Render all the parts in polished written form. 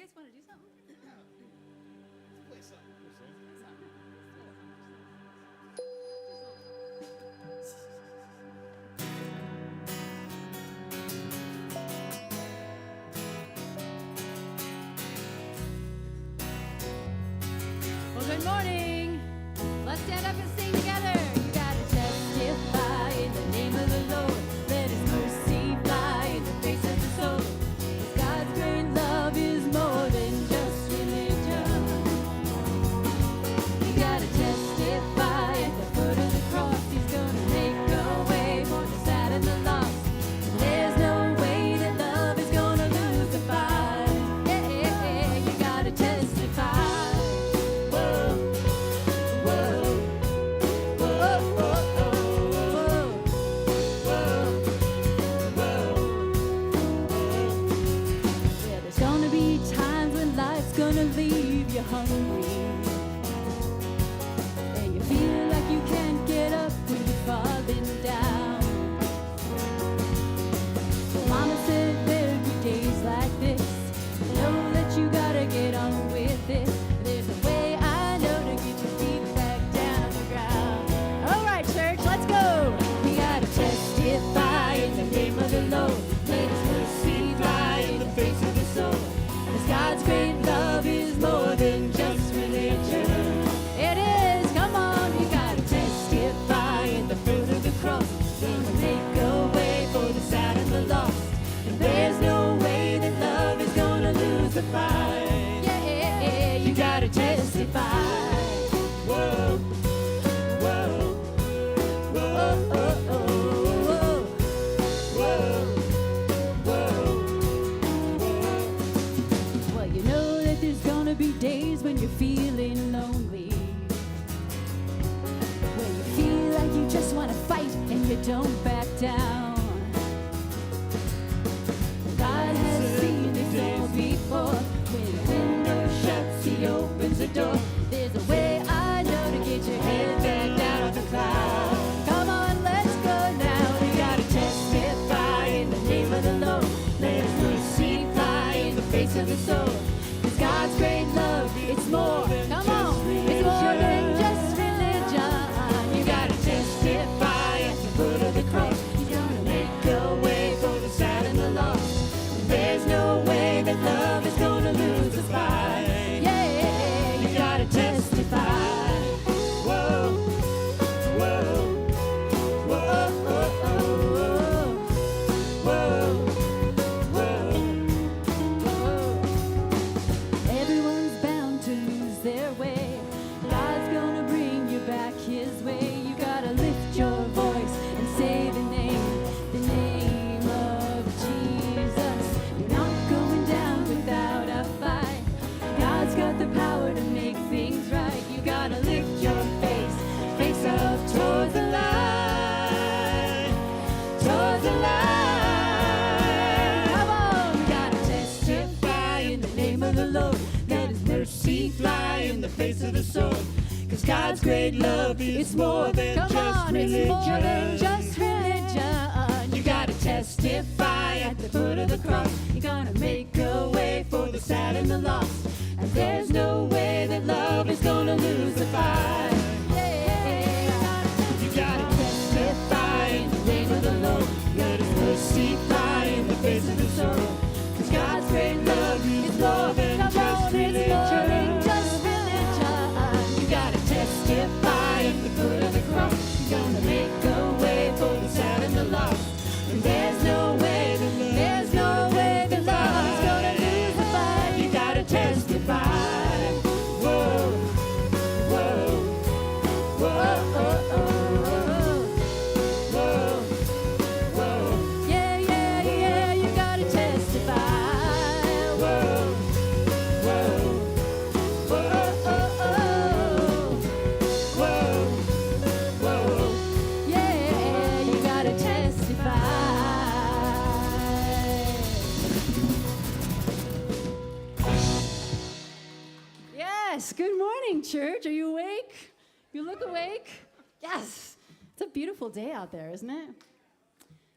guys want to do something? Let's play something. Well, good morning. Let's stand up and sing together. You gotta testify in the name of the Lord. Let His mercy fly in the face of the soul. 'Cause God's great love is more than just religion. You gotta testify at the foot of the cross. He's gonna make a way for the sad and the lost. There's no way that love is gonna lose the fight. Yeah, you gotta testify. Gonna leave you hungry, and you feel like you can't get up when you're falling down. Well, Mama said there'll be days like this. Know that you gotta get on with it. There's a way I know to get your feet back down on the ground. All right, church, let's go. We gotta testify in the name of the Lord. Let His mercy fly in the face of the soul. 'Cause God's great love is more than just religion. It is, come on, you gotta testify in the foot of the cross. Gonna make a way for the sad and the lost. And there's no way that love is gonna lose the fight. Yeah, you gotta testify. Whoa, whoa, whoa, whoa, whoa, whoa. Well, you know that there's gonna be days when you're feeling lonely, when you feel like you just wanna fight and you don't back down. God has seen this all before. When a window shuts, He opens the door. There's a way I know to get your head back down on the cloud. Come on, let's go now. We gotta testify in the name of the Lord. Let His mercy fly in the face of the soul. 'Cause God's great love, it's more. Come on, it's more than just religion. You gotta testify at the foot of the cross. He's gonna make a way for the sad and the lost. There's no way that love is gonna lose the fight. Yeah, you gotta testify. Whoa, whoa, whoa, whoa, whoa, whoa, whoa. Everyone's bound to lose their way. God's gonna bring you back His way. You gotta lift your voice and say the name of Jesus. You're not going down without a fight. God's got the power to make things right. You gotta lift your face up towards the light, towards the light. Come on, we gotta testify in the name of the Lord. Let His mercy fly in the face of the soul. 'Cause God's great love is more than just religion. It's more than just religion. You gotta testify at the foot of the cross. You're gonna make a way for the sad and the lost. And there's no way that love is gonna lose the fight. You gotta testify in the name of the Lord. Let His mercy fly in the face of the soul. 'Cause God's great love is more than just religion. You gotta testify at the foot of the cross. You're gonna make a way for the sad and the lost. And there's no way that love is gonna lose the fight. You gotta testify. Whoa, whoa, whoa, whoa, whoa. Yeah, you gotta testify. Whoa, whoa, whoa, whoa, whoa. Yeah, you gotta testify. Yes, good morning, church. Are you awake? You look awake? Yes. It's a beautiful day out there, isn't it?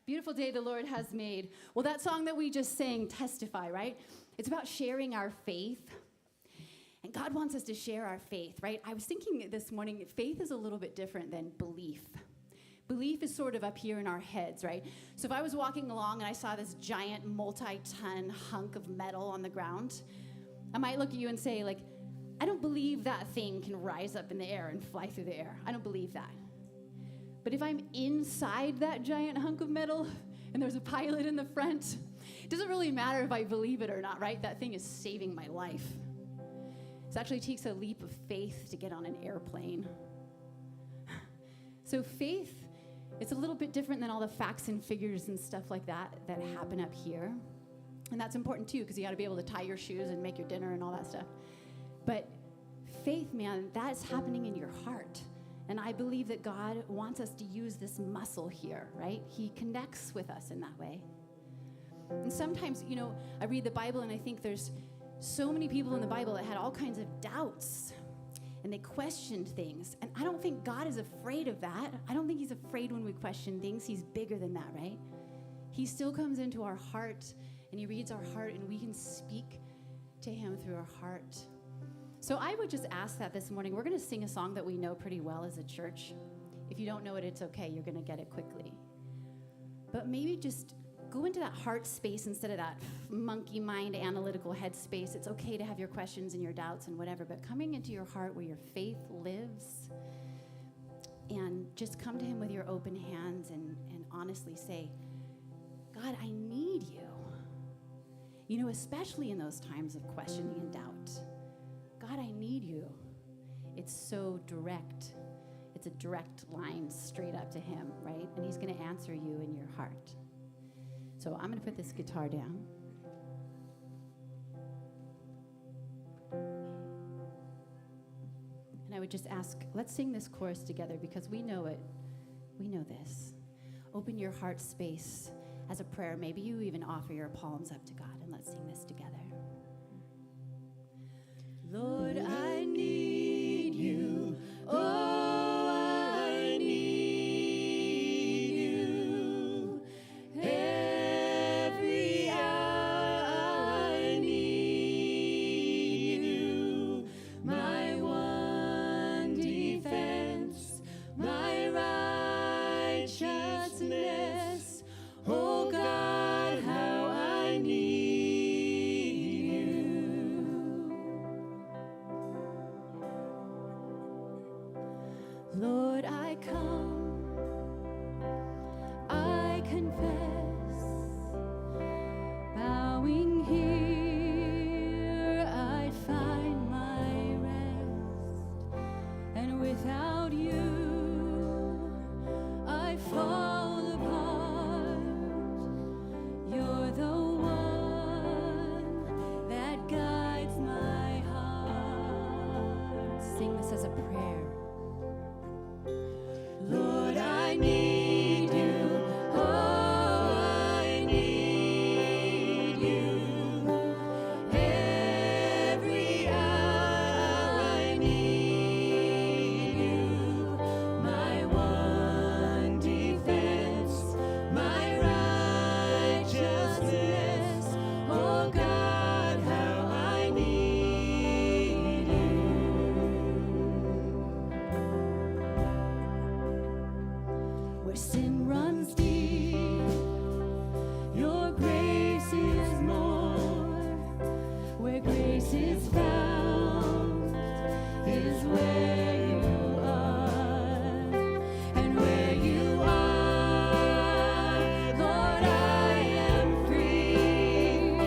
Beautiful day the Lord has made. Well, that song that we just sang, Testify, right? It's about sharing our faith. And God wants us to share our faith, right? I was thinking this morning, faith is a little bit different than belief. Belief is sort of up here in our heads, right? So if I was walking along and I saw this giant multi-ton hunk of metal on the ground, I might look at you and say, like, I don't believe that thing can rise up in the air and fly through the air. I don't believe that. But if I'm inside that giant hunk of metal and there's a pilot in the front, it doesn't really matter if I believe it or not, right? That thing is saving my life. It actually takes a leap of faith to get on an airplane. So faith, it's a little bit different than all the facts and figures and stuff like that happen up here. And that's important too, because you got to be able to tie your shoes and make your dinner and all that stuff. But faith, man, that's happening in your heart. And I believe that God wants us to use this muscle here, right? He connects with us in that way. And sometimes, I read the Bible and I think there's so many people in the Bible that had all kinds of doubts and they questioned things. And I don't think God is afraid of that. I don't think he's afraid when we question things. He's bigger than that, right? He still comes into our heart and he reads our heart and we can speak to him through our heart. So I would just ask that this morning. We're going to sing a song that we know pretty well as a church. If you don't know it, it's okay. You're going to get it quickly. But maybe just go into that heart space instead of that monkey mind analytical head space. It's okay to have your questions and your doubts and whatever, but coming into your heart where your faith lives and just come to him with your open hands and honestly say, God, I need you. Especially in those times of questioning and doubt. God, I need you. It's so direct. It's a direct line straight up to him, right? And he's going to answer you in your heart. So I'm going to put this guitar down. And I would just ask, let's sing this chorus together because we know it. We know this. Open your heart space as a prayer. Maybe you even offer your palms up to God, and let's sing this together. Lord, I need you. Oh, I need you. Every hour I need you. My one defense, my righteousness. Oh God, how I need Lord, I come, I confess, bowing here, I find my rest, and without you, I fall apart. You're the one that guides my heart. Sing this as a prayer. Lord, I need you. Oh, I need you. Every hour I need you. My one defense, my righteousness. Oh God, how I need you. Where sin runs deep, your grace is more. Where grace is found is where you are. And where you are, Lord, I am free.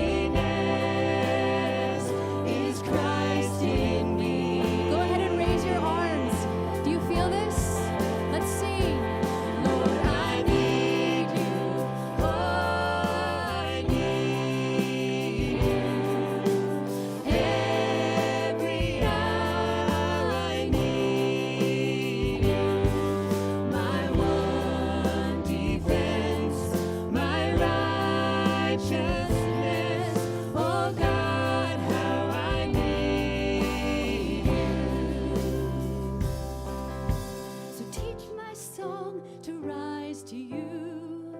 Holiness is Christ in me. Go ahead and raise your arms. Do you feel this? Let's sing. Lord, I need you. Oh, I need you. Every hour I need you. My one defense, my righteousness. Oh God, how I need you. So teach my song to rise to you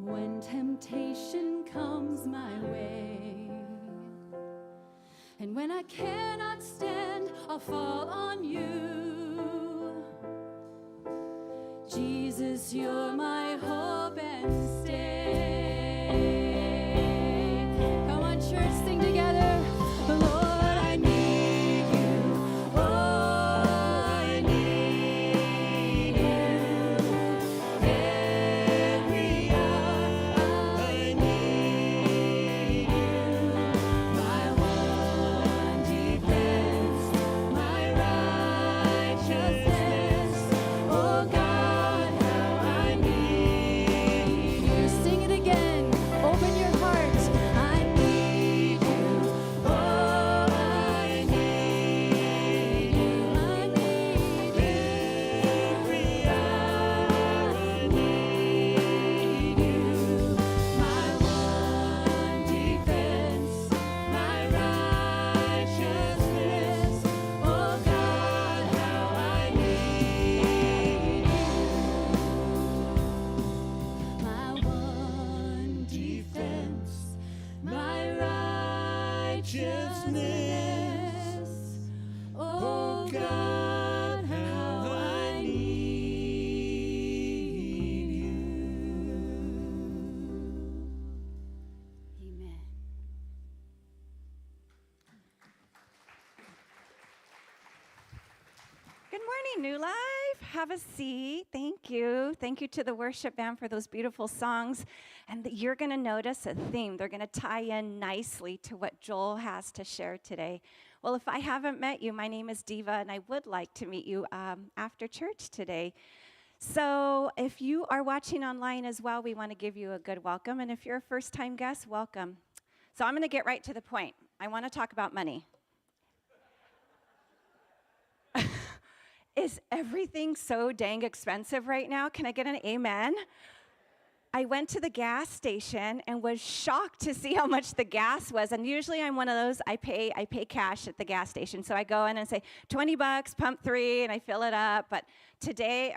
when temptation comes my way. And when I cannot stand, I'll fall on you. Jesus, you're my hope and stay. Come on, church, sing together. Lord, I need you. Oh, I need you. Every hour I need you. My one defense, my righteousness. Oh God, how I need you. Sing it again. Open your heart. I need you. Oh, I need you. I need you. Every hour I need you. My one defense, my righteousness. Oh God, how I need you. My one defense, my righteousness. Oh God, how I need you. Amen. Good morning, New Life. Have a seat. Thank you. Thank you to the worship band for those beautiful songs. And you're going to notice a theme. They're going to tie in nicely to what Joel has to share today. Well, if I haven't met you, my name is Diva, and I would like to meet you after church today. So if you are watching online as well, we want to give you a good welcome. And if you're a first-time guest, welcome. So I'm going to get right to the point. I want to talk about money. Is everything so dang expensive right now? Can I get an amen? I went to the gas station and was shocked to see how much the gas was. And usually I'm one of those, I pay cash at the gas station. So I go in and say, $20, pump 3, and I fill it up. But yesterday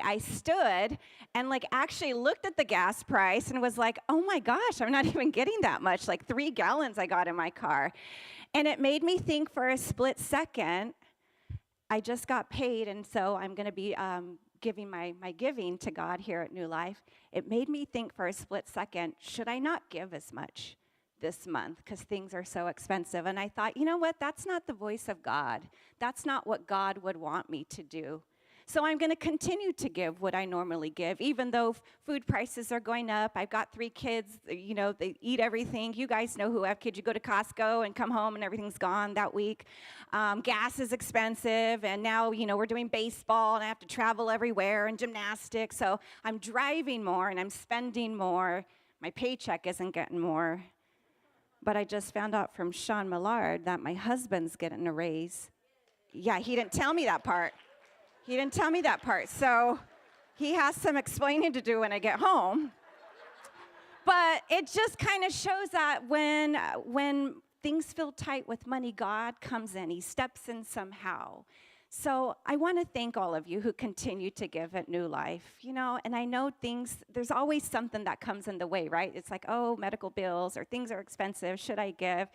I stood and actually looked at the gas price and was like, oh my gosh, I'm not even getting that much, 3 gallons I got in my car. And it made me think for a split second. I just got paid, and so I'm going to be giving my giving to God here at New Life. It made me think for a split second, should I not give as much this month because things are so expensive? And I thought, you know what? That's not the voice of God. That's not what God would want me to do. So I'm going to continue to give what I normally give, even though food prices are going up. I've got 3 kids, they eat everything. You guys know who have kids. You go to Costco and come home and everything's gone that week. Gas is expensive, and now, we're doing baseball, and I have to travel everywhere, and gymnastics. So I'm driving more, and I'm spending more. My paycheck isn't getting more. But I just found out from Sean Millard that my husband's getting a raise. Yeah, he didn't tell me that part. So he has some explaining to do when I get home. But it just kind of shows that when things feel tight with money, God comes in. He steps in somehow. So I want to thank all of you who continue to give at New Life, and I know there's always something that comes in the way, right? It's like, oh, medical bills or things are expensive. Should I give?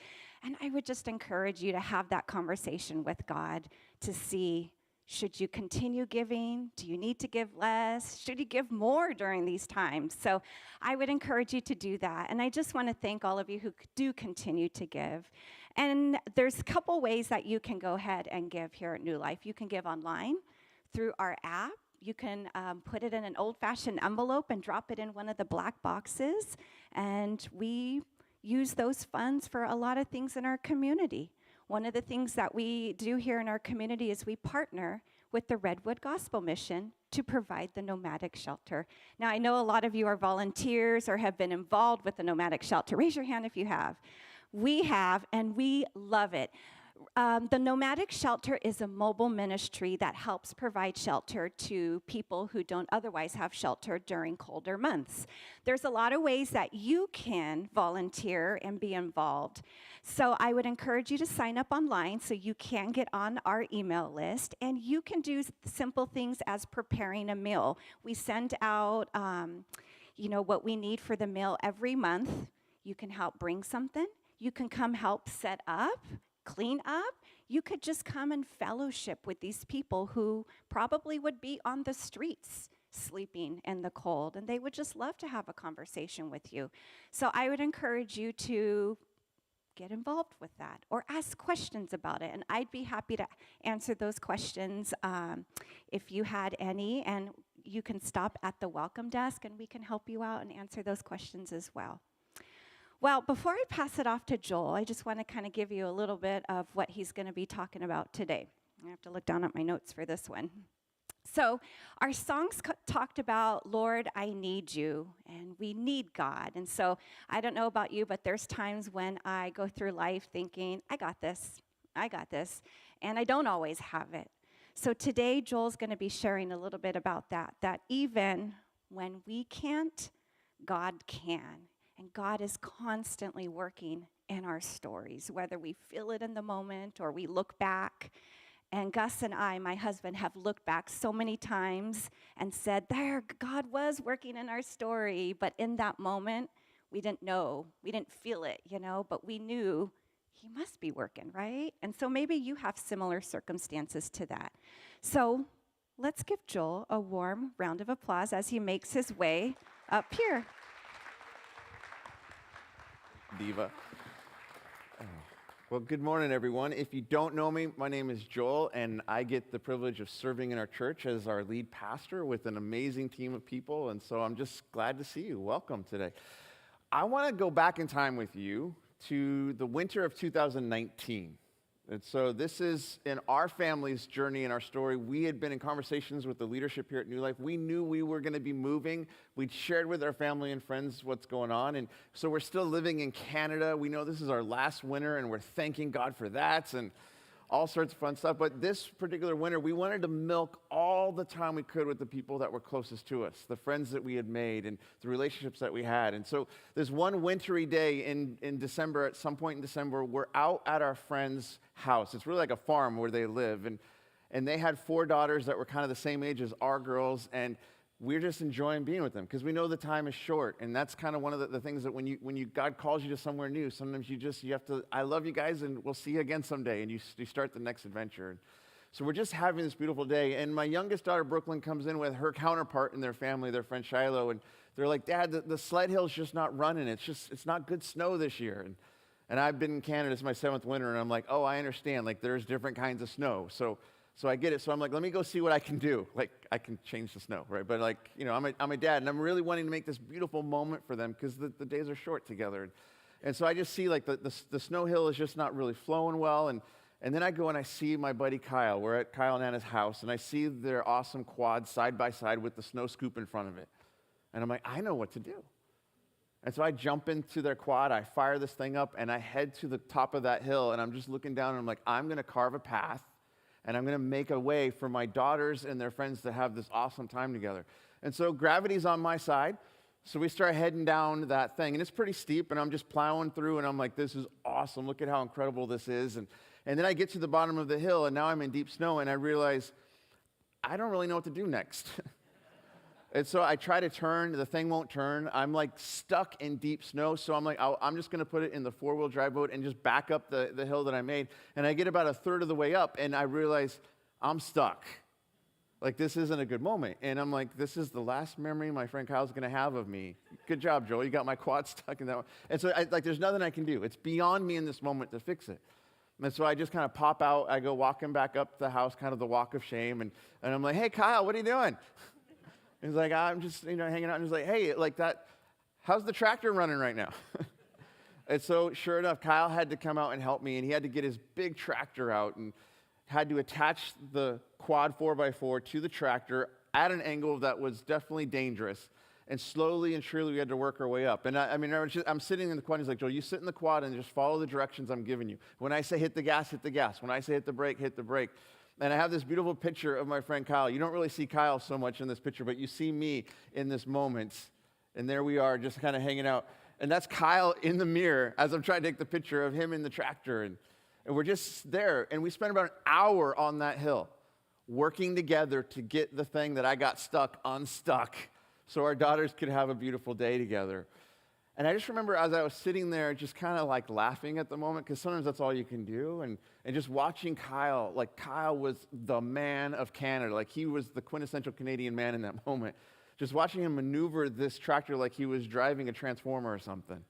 And I would just encourage you to have that conversation with God to see, should you continue giving? Do you need to give less? Should you give more during these times? So I would encourage you to do that. And I just want to thank all of you who do continue to give. And there's a couple ways that you can go ahead and give here at New Life. You can give online through our app. You can put it in an old-fashioned envelope and drop it in one of the black boxes. And we use those funds for a lot of things in our community. One of the things that we do here in our community is we partner with the Redwood Gospel Mission to provide the nomadic shelter. Now, I know a lot of you are volunteers or have been involved with the nomadic shelter. Raise your hand if you have. We have, and we love it. The nomadic shelter is a mobile ministry that helps provide shelter to people who don't otherwise have shelter during colder months. There's a lot of ways that you can volunteer and be involved. So I would encourage you to sign up online so you can get on our email list, and you can do simple things as preparing a meal. We send out what we need for the meal every month. You can help bring something. You can come help set up, clean up. You could just come and fellowship with these people who probably would be on the streets sleeping in the cold, and they would just love to have a conversation with you. So I would encourage you to get involved with that or ask questions about it, and I'd be happy to answer those questions if you had any, and you can stop at the welcome desk and we can help you out and answer those questions as well. Well, before I pass it off to Joel, I just want to kind of give you a little bit of what he's going to be talking about today. I have to look down at my notes for this one. So our songs talked about, Lord, I need you, and we need God. And so I don't know about you, but there's times when I go through life thinking, I got this, and I don't always have it. So today, Joel's going to be sharing a little bit about that even when we can't, God can. And God is constantly working in our stories, whether we feel it in the moment or we look back. And Gus and I, my husband, have looked back so many times and said, there, God was working in our story. But in that moment, we didn't know, we didn't feel it, but we knew he must be working, right? And so maybe you have similar circumstances to that. So let's give Joel a warm round of applause as he makes his way up here. Diva. Well, good morning, everyone. If you don't know me, my name is Joel, and I get the privilege of serving in our church as our lead pastor with an amazing team of people, and so I'm just glad to see you. Welcome today. I want to go back in time with you to the winter of 2019. And so this is in our family's journey and our story. We had been in conversations with the leadership here at New Life. We knew we were going to be moving. We'd shared with our family and friends what's going on. And so we're still living in Canada. We know this is our last winter, and we're thanking God for that and all sorts of fun stuff. But this particular winter, we wanted to milk all the time we could with the people that were closest to us, the friends that we had made and the relationships that we had. And so this one wintry day in December, at some point in December, we're out at our friend's house. It's really like a farm where they live. And they had 4 daughters that were kind of the same age as our girls. And we're just enjoying being with them because we know the time is short. And that's kind of one of the things that when God calls you to somewhere new, sometimes you have to, I love you guys and we'll see you again someday. And you start the next adventure. So we're just having this beautiful day. And my youngest daughter, Brooklyn, comes in with her counterpart in their family, their friend Shiloh. And they're like, Dad, the sled hill's just not running. It's not good snow this year. And I've been in Canada, it's my 7th winter. And I'm like, oh, I understand. Like there's different kinds of snow. So I get it. So I'm like, let me go see what I can do. Like, I can change the snow, right? But like, I'm a dad, and I'm really wanting to make this beautiful moment for them because the days are short together. And so I just see like the snow hill is just not really flowing well. And then I go and I see my buddy Kyle. We're at Kyle and Anna's house, and I see their awesome quad side by side with the snow scoop in front of it. And I'm like, I know what to do. And so I jump into their quad, I fire this thing up, and I head to the top of that hill, and I'm just looking down, and I'm like, I'm going to carve a path. And I'm going to make a way for my daughters and their friends to have this awesome time together. And so gravity's on my side. So we start heading down that thing. And it's pretty steep. And I'm just plowing through. And I'm like, this is awesome. Look at how incredible this is. And then I get to the bottom of the hill. And now I'm in deep snow. And I realize I don't really know what to do next. And so I try to turn. The thing won't turn. I'm like stuck in deep snow. So I'm like, I'm just going to put it in the 4-wheel drive boat and just back up the hill that I made. And I get about a third of the way up, and I realize I'm stuck. Like, this isn't a good moment. And I'm like, this is the last memory my friend Kyle's going to have of me. Good job, Joel. You got my quad stuck in that one. And so, there's nothing I can do. It's beyond me in this moment to fix it. And so I just kind of pop out. I go walking back up the house, kind of the walk of shame. And I'm like, hey, Kyle, what are you doing? He's like, I'm just, hanging out. And he's like, hey, like that, how's the tractor running right now? And so sure enough, Kyle had to come out and help me. And he had to get his big tractor out and had to attach the quad 4x4 to the tractor at an angle that was definitely dangerous. And slowly and surely we had to work our way up. And I'm sitting in the quad. And he's like, Joel, you sit in the quad and just follow the directions I'm giving you. When I say hit the gas, hit the gas. When I say hit the brake, hit the brake. And I have this beautiful picture of my friend Kyle. You don't really see Kyle so much in this picture, but you see me in this moment. And there we are, just kind of hanging out. And that's Kyle in the mirror as I'm trying to take the picture of him in the tractor. And we're just there. And we spent about an hour on that hill working together to get the thing that I got stuck unstuck so our daughters could have a beautiful day together. And I just remember as I was sitting there just kind of like laughing at the moment, because sometimes that's all you can do, and just watching Kyle, like Kyle was the man of Canada, like he was the quintessential Canadian man in that moment. Just watching him maneuver this tractor like he was driving a transformer or something,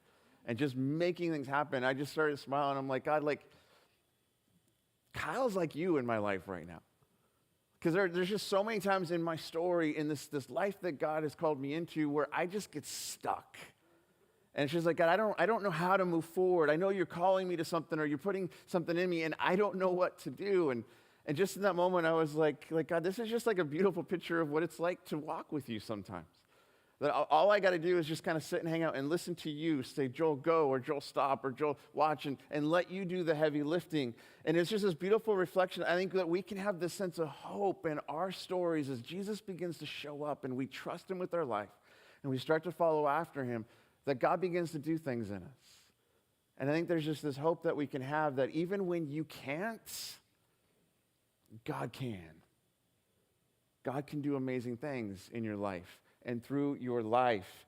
and just making things happen. I just started smiling. I'm like, God, like, Kyle's like you in my life right now. Because there's just so many times in my story, in this life that God has called me into, where I just get stuck. And it's just like, God, I don't know how to move forward. I know you're calling me to something, or you're putting something in me, and I don't know what to do. And just in that moment, I was like, God, this is just like a beautiful picture of what it's like to walk with you sometimes. That all I got to do is just kind of sit and hang out and listen to you say, Joel, go, or Joel, stop, or Joel, watch, and let you do the heavy lifting. And it's just this beautiful reflection. I think that we can have this sense of hope in our stories as Jesus begins to show up and we trust him with our life and we start to follow after him, that God begins to do things in us. And I think there's just this hope that we can have that even when you can't, God can. God can do amazing things in your life and through your life.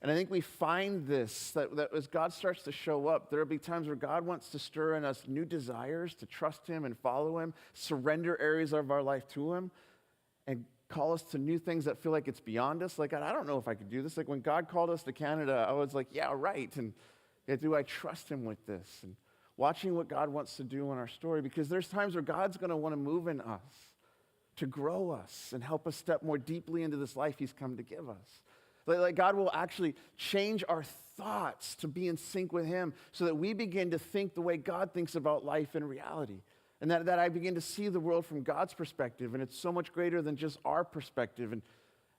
And I think we find this, that as God starts to show up, there will be times where God wants to stir in us new desires to trust him and follow him, surrender areas of our life to him, and call us to new things that feel like it's beyond us. Like, God, I don't know if I could do this. Like when God called us to Canada, I was like, yeah, right. And do I trust him with this? And watching what God wants to do in our story, because there's times where God's going to want to move in us to grow us and help us step more deeply into this life he's come to give us. Like God will actually change our thoughts to be in sync with him so that we begin to think the way God thinks about life and reality. And that I begin to see the world from God's perspective, and it's so much greater than just our perspective.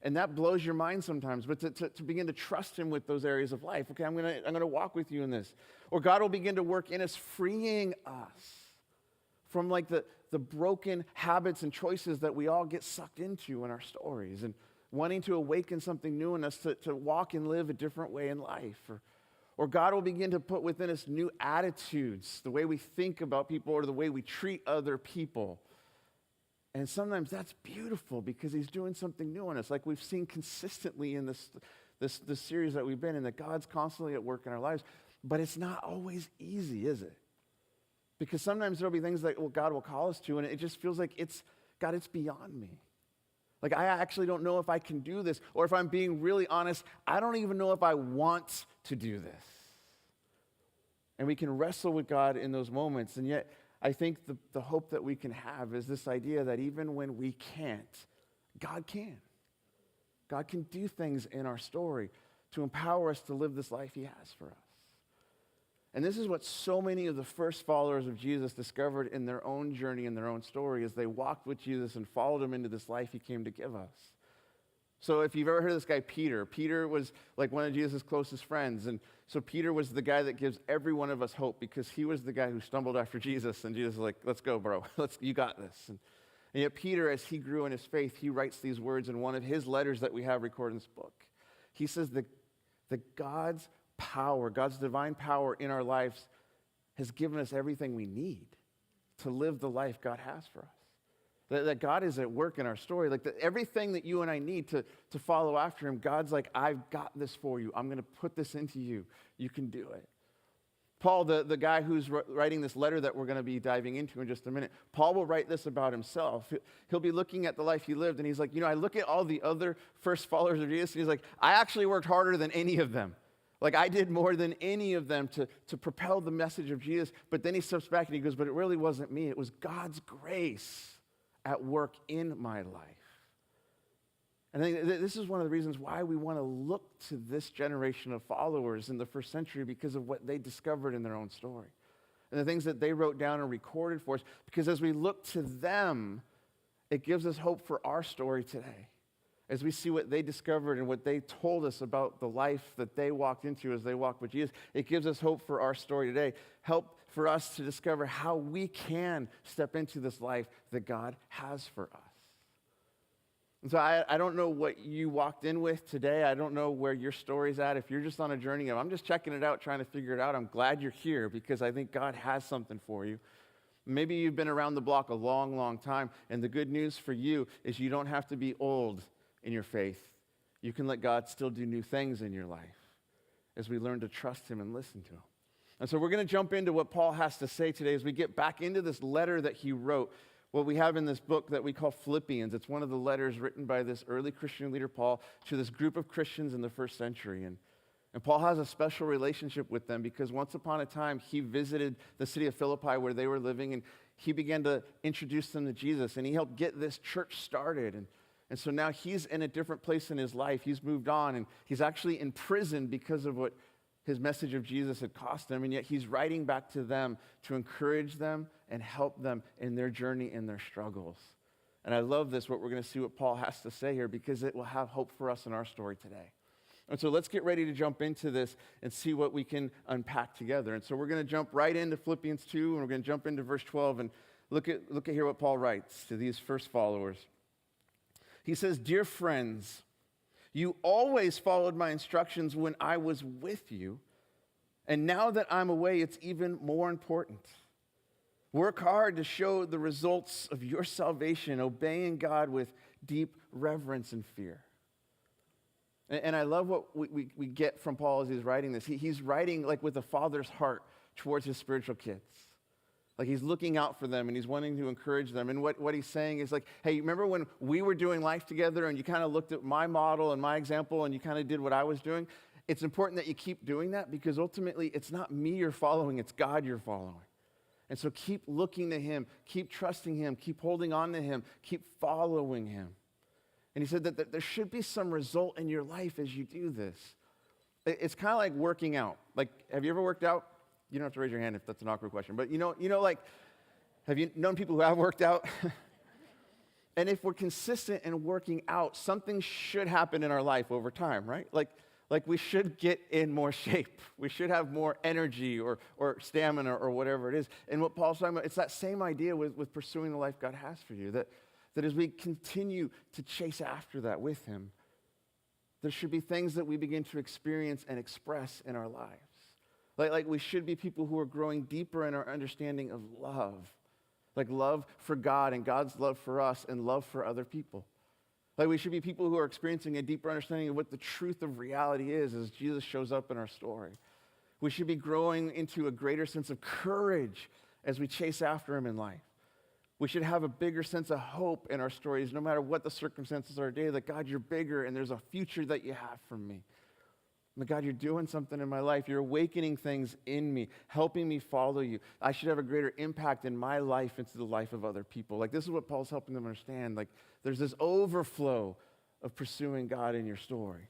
And that blows your mind sometimes, but to begin to trust him with those areas of life. Okay, I'm gonna walk with you in this. Or God will begin to work in us, freeing us from like the broken habits and choices that we all get sucked into in our stories, and wanting to awaken something new in us to walk and live a different way in life. Or God will begin to put within us new attitudes, the way we think about people or the way we treat other people. And sometimes that's beautiful because he's doing something new in us, like we've seen consistently in this series that we've been in, that God's constantly at work in our lives. But it's not always easy, is it? Because sometimes there'll be things that God will call us to, and it just feels like it's beyond me. Like, I actually don't know if I can do this, or if I'm being really honest, I don't even know if I want to do this. And we can wrestle with God in those moments, and yet I think the hope that we can have is this idea that even when we can't, God can. God can do things in our story to empower us to live this life he has for us. And this is what so many of the first followers of Jesus discovered in their own journey and their own story as they walked with Jesus and followed him into this life he came to give us. So if you've ever heard of this guy, Peter was like one of Jesus' closest friends. And so Peter was the guy that gives every one of us hope because he was the guy who stumbled after Jesus. And Jesus was like, let's go, bro. You got this. And yet Peter, as he grew in his faith, he writes these words in one of his letters that we have recorded in this book. He says that God's power, God's divine power in our lives has given us everything we need to live the life God has for us. That God is at work in our story. Like everything that you and I need to follow after him, God's like, I've got this for you. I'm going to put this into you. You can do it. Paul, the guy who's writing this letter that we're going to be diving into in just a minute, Paul will write this about himself. He'll be looking at the life he lived, and he's like, I look at all the other first followers of Jesus, and he's like, I actually worked harder than any of them. Like, I did more than any of them to propel the message of Jesus. But then he steps back and he goes, but it really wasn't me. It was God's grace at work in my life. And I think this is one of the reasons why we want to look to this generation of followers in the first century, because of what they discovered in their own story and the things that they wrote down and recorded for us. Because as we look to them, it gives us hope for our story today. As we see what they discovered and what they told us about the life that they walked into as they walked with Jesus, it gives us hope for our story today. Help for us to discover how we can step into this life that God has for us. And so I don't know what you walked in with today. I don't know where your story's at. If you're just on a journey of, I'm just checking it out, trying to figure it out, I'm glad you're here because I think God has something for you. Maybe you've been around the block a long, long time, and the good news for you is you don't have to be old in your faith. You can let God still do new things in your life as we learn to trust him and listen to him. And so we're going to jump into what Paul has to say today as we get back into this letter that he wrote, what we have in this book that we call Philippians. It's one of the letters written by this early Christian leader, Paul, to this group of Christians in the first century. And Paul has a special relationship with them because once upon a time, he visited the city of Philippi where they were living, and he began to introduce them to Jesus, and he helped get this church started. And so now he's in a different place in his life. He's moved on, and he's actually in prison because of what his message of Jesus had cost him, and yet he's writing back to them to encourage them and help them in their journey and their struggles. And I love this, what we're going to see what Paul has to say here, because it will have hope for us in our story today. And so let's get ready to jump into this and see what we can unpack together. And so we're going to jump right into Philippians 2, and we're going to jump into verse 12, and look at here what Paul writes to these first followers. He says, "Dear friends, you always followed my instructions when I was with you, and now that I'm away, it's even more important. Work hard to show the results of your salvation, obeying God with deep reverence and fear." And I love what we get from Paul as he's writing this. He's writing like with a father's heart towards his spiritual kids. Like he's looking out for them and he's wanting to encourage them. And what he's saying is like, hey, remember when we were doing life together and you kind of looked at my model and my example and you kind of did what I was doing? It's important that you keep doing that because ultimately it's not me you're following, it's God you're following. And so keep looking to him, keep trusting him, keep holding on to him, keep following him. And he said that there should be some result in your life as you do this. It's kind of like working out. Like, have you ever worked out? You don't have to raise your hand if that's an awkward question. But you know, like, have you known people who have worked out? And if we're consistent in working out, something should happen in our life over time, right? Like we should get in more shape. We should have more energy or stamina or whatever it is. And what Paul's talking about, it's that same idea with pursuing the life God has for you, that as we continue to chase after that with him, there should be things that we begin to experience and express in our lives. Like we should be people who are growing deeper in our understanding of love. Like love for God and God's love for us and love for other people. Like we should be people who are experiencing a deeper understanding of what the truth of reality is as Jesus shows up in our story. We should be growing into a greater sense of courage as we chase after him in life. We should have a bigger sense of hope in our stories, no matter what the circumstances are today, that God, you're bigger and there's a future that you have for me. But God, you're doing something in my life. You're awakening things in me, helping me follow you. I should have a greater impact in my life into the life of other people. Like this is what Paul's helping them understand. Like there's this overflow of pursuing God in your story.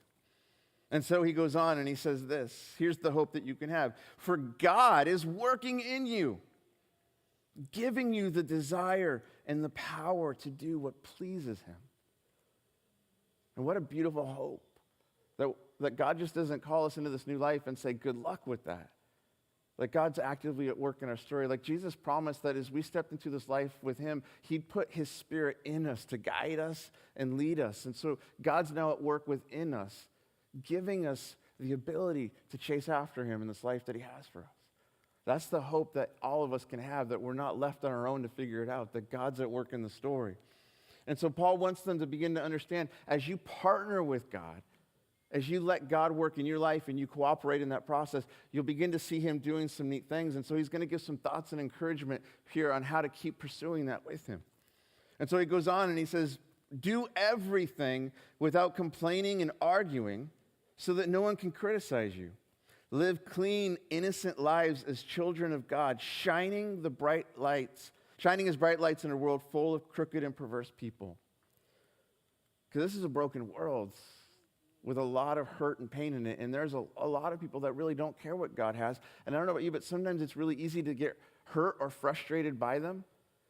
And so he goes on and he says this, here's the hope that you can have. For God is working in you, giving you the desire and the power to do what pleases him. And what a beautiful hope. That God just doesn't call us into this new life and say, good luck with that. Like God's actively at work in our story. Like Jesus promised that as we stepped into this life with him, he'd put his spirit in us to guide us and lead us. And so God's now at work within us, giving us the ability to chase after him in this life that he has for us. That's the hope that all of us can have, that we're not left on our own to figure it out, that God's at work in the story. And so Paul wants them to begin to understand, as you partner with God, as you let God work in your life and you cooperate in that process, you'll begin to see him doing some neat things. And so he's going to give some thoughts and encouragement here on how to keep pursuing that with him. And so he goes on and he says, do everything without complaining and arguing so that no one can criticize you. Live clean, innocent lives as children of God, shining as bright lights in a world full of crooked and perverse people. Because this is a broken world with a lot of hurt and pain in it. And there's a lot of people that really don't care what God has. And I don't know about you, but sometimes it's really easy to get hurt or frustrated by them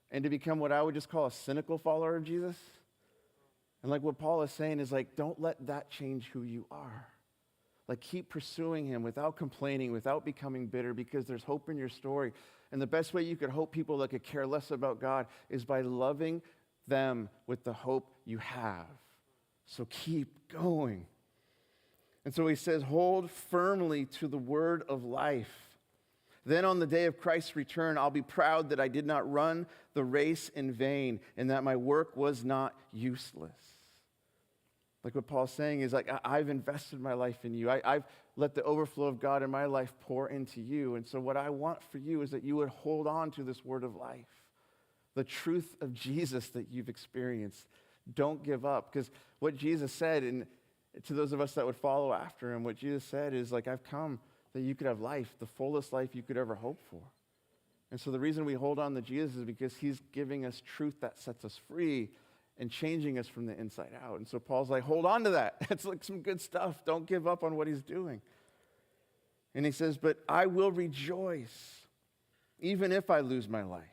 and to become what I would just call a cynical follower of Jesus. And like what Paul is saying is like, don't let that change who you are. Like keep pursuing him without complaining, without becoming bitter, because there's hope in your story. And the best way you could hope people that could care less about God is by loving them with the hope you have. So keep going. And so he says, hold firmly to the word of life. Then on the day of Christ's return, I'll be proud that I did not run the race in vain and that my work was not useless. Like what Paul's saying is like, I've invested my life in you. I've let the overflow of God in my life pour into you. And so what I want for you is that you would hold on to this word of life, the truth of Jesus that you've experienced. Don't give up. Because what Jesus said, and to those of us that would follow after him, what Jesus said is like, I've come that you could have life, the fullest life you could ever hope for. And so the reason we hold on to Jesus is because he's giving us truth that sets us free and changing us from the inside out. And so Paul's like, hold on to that. It's like some good stuff. Don't give up on what he's doing. And he says, but I will rejoice even if I lose my life.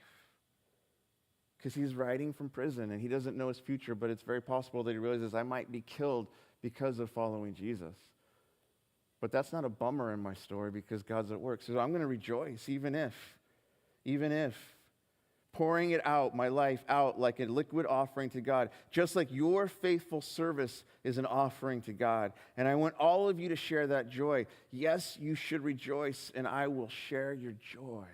Because he's writing from prison and he doesn't know his future, but it's very possible that he realizes I might be killed because of following Jesus. But that's not a bummer in my story because God's at work. So I'm going to rejoice even if, pouring it out, my life out like a liquid offering to God, just like your faithful service is an offering to God. And I want all of you to share that joy. Yes, you should rejoice, and I will share your joy.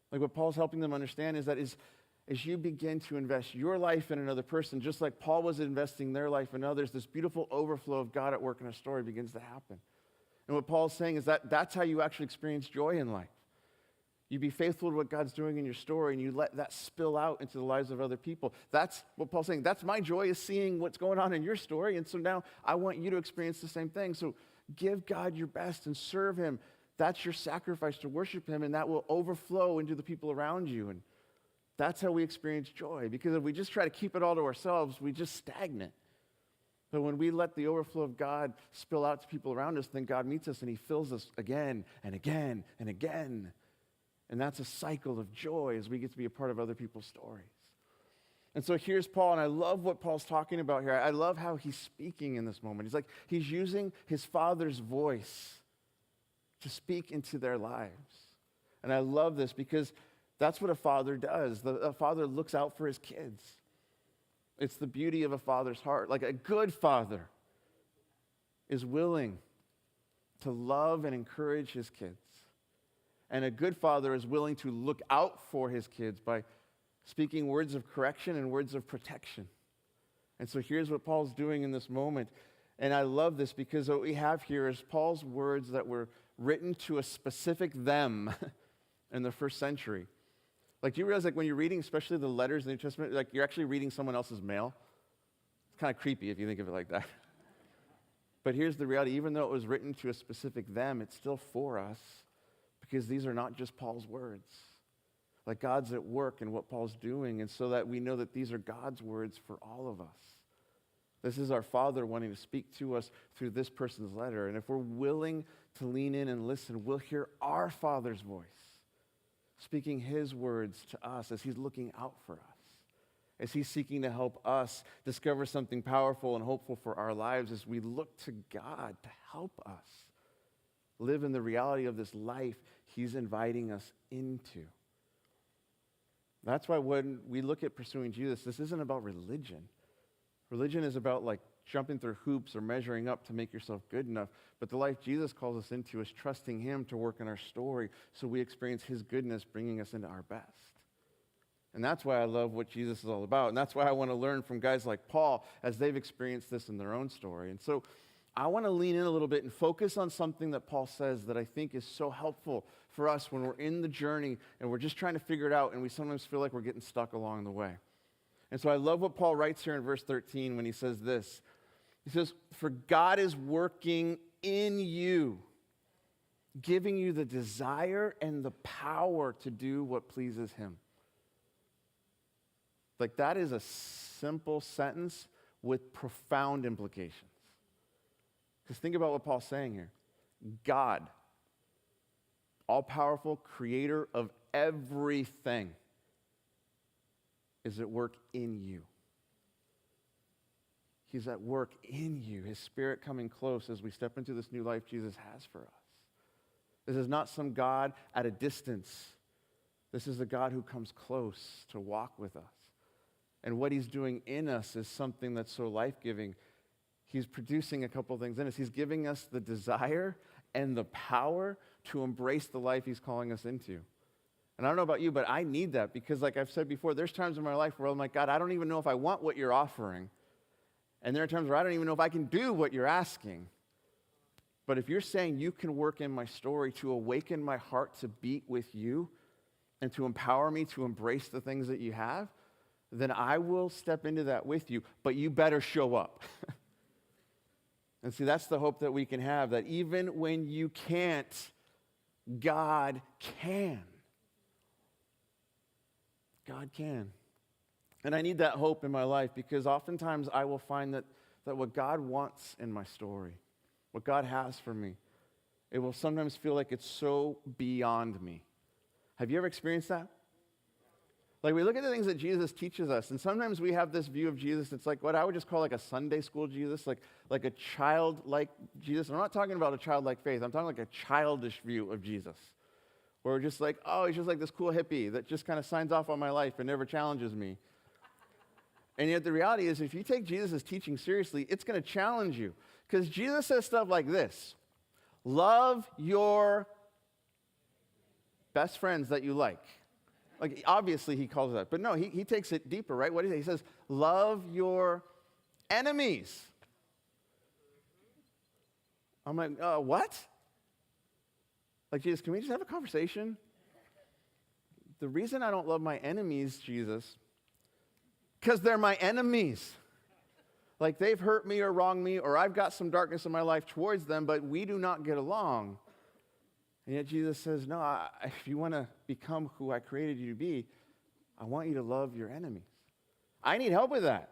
Like what Paul's helping them understand is that as you begin to invest your life in another person, just like Paul was investing their life in others, this beautiful overflow of God at work in a story begins to happen. And what Paul's saying is that that's how you actually experience joy in life. You be faithful to what God's doing in your story, and you let that spill out into the lives of other people. That's what Paul's saying. That's my joy, is seeing what's going on in your story. And so now I want you to experience the same thing. So give God your best and serve him. That's your sacrifice to worship him, and that will overflow into the people around you. And that's how we experience joy. Because if we just try to keep it all to ourselves, we just stagnate. But when we let the overflow of God spill out to people around us, then God meets us and he fills us again and again and again. And that's a cycle of joy as we get to be a part of other people's stories. And so here's Paul, and I love what Paul's talking about here. I love how he's speaking in this moment. He's using his Father's voice to speak into their lives. And I love this because that's what a father does. A father looks out for his kids. It's the beauty of a father's heart. Like a good father is willing to love and encourage his kids. And a good father is willing to look out for his kids by speaking words of correction and words of protection. And so here's what Paul's doing in this moment. And I love this because what we have here is Paul's words that were written to a specific them in the first century. Like, do you realize, like, when you're reading, especially the letters in the New Testament, like, you're actually reading someone else's mail? It's kind of creepy if you think of it like that. But here's the reality. Even though it was written to a specific them, it's still for us. Because these are not just Paul's words. Like God's at work in what Paul's doing, and so that we know that these are God's words for all of us. This is our Father wanting to speak to us through this person's letter. And if we're willing to lean in and listen, we'll hear our Father's voice speaking his words to us as he's looking out for us, as he's seeking to help us discover something powerful and hopeful for our lives as we look to God to help us live in the reality of this life he's inviting us into. That's why when we look at pursuing Jesus, this isn't about religion. Religion is about like jumping through hoops or measuring up to make yourself good enough. But the life Jesus calls us into is trusting him to work in our story so we experience his goodness bringing us into our best. And that's why I love what Jesus is all about. And that's why I want to learn from guys like Paul as they've experienced this in their own story. And so I want to lean in a little bit and focus on something that Paul says that I think is so helpful for us when we're in the journey and we're just trying to figure it out and we sometimes feel like we're getting stuck along the way. And so I love what Paul writes here in verse 13 when he says this. He says, "For God is working in you, giving you the desire and the power to do what pleases him." Like, that is a simple sentence with profound implications. Because think about what Paul's saying here. God, all-powerful creator of everything, is at work in you. He's at work in you, his Spirit coming close as we step into this new life Jesus has for us. This is not some God at a distance. This is a God who comes close to walk with us. And what he's doing in us is something that's so life-giving. He's producing a couple things in us. He's giving us the desire and the power to embrace the life he's calling us into. And I don't know about you, but I need that because, like I've said before, there's times in my life where I'm like, God, I don't even know if I want what you're offering. And there are times where I don't even know if I can do what you're asking. But if you're saying you can work in my story to awaken my heart to beat with you and to empower me to embrace the things that you have, then I will step into that with you, but you better show up. And see, that's the hope that we can have, that even when you can't, God can. God can. And I need that hope in my life because oftentimes I will find that what God wants in my story, what God has for me, it will sometimes feel like it's so beyond me. Have you ever experienced that? Like we look at the things that Jesus teaches us, and sometimes we have this view of Jesus, it's like what I would just call like a Sunday school Jesus, like a childlike Jesus. I'm not talking about a childlike faith. I'm talking like a childish view of Jesus. Where we're just like, oh, he's just like this cool hippie that just kind of signs off on my life and never challenges me. And yet the reality is, if you take Jesus' teaching seriously, it's going to challenge you. Because Jesus says stuff like this: love your best friends that you like. Like, obviously he calls it that. But no, he takes it deeper, right? What do you say? He says, love your enemies. I'm like, what? Like, Jesus, can we just have a conversation? The reason I don't love my enemies, Jesus, because they're my enemies. Like they've hurt me or wronged me, or I've got some darkness in my life towards them, but we do not get along. And yet Jesus says, no, if you want to become who I created you to be, I want you to love your enemies. I need help with that.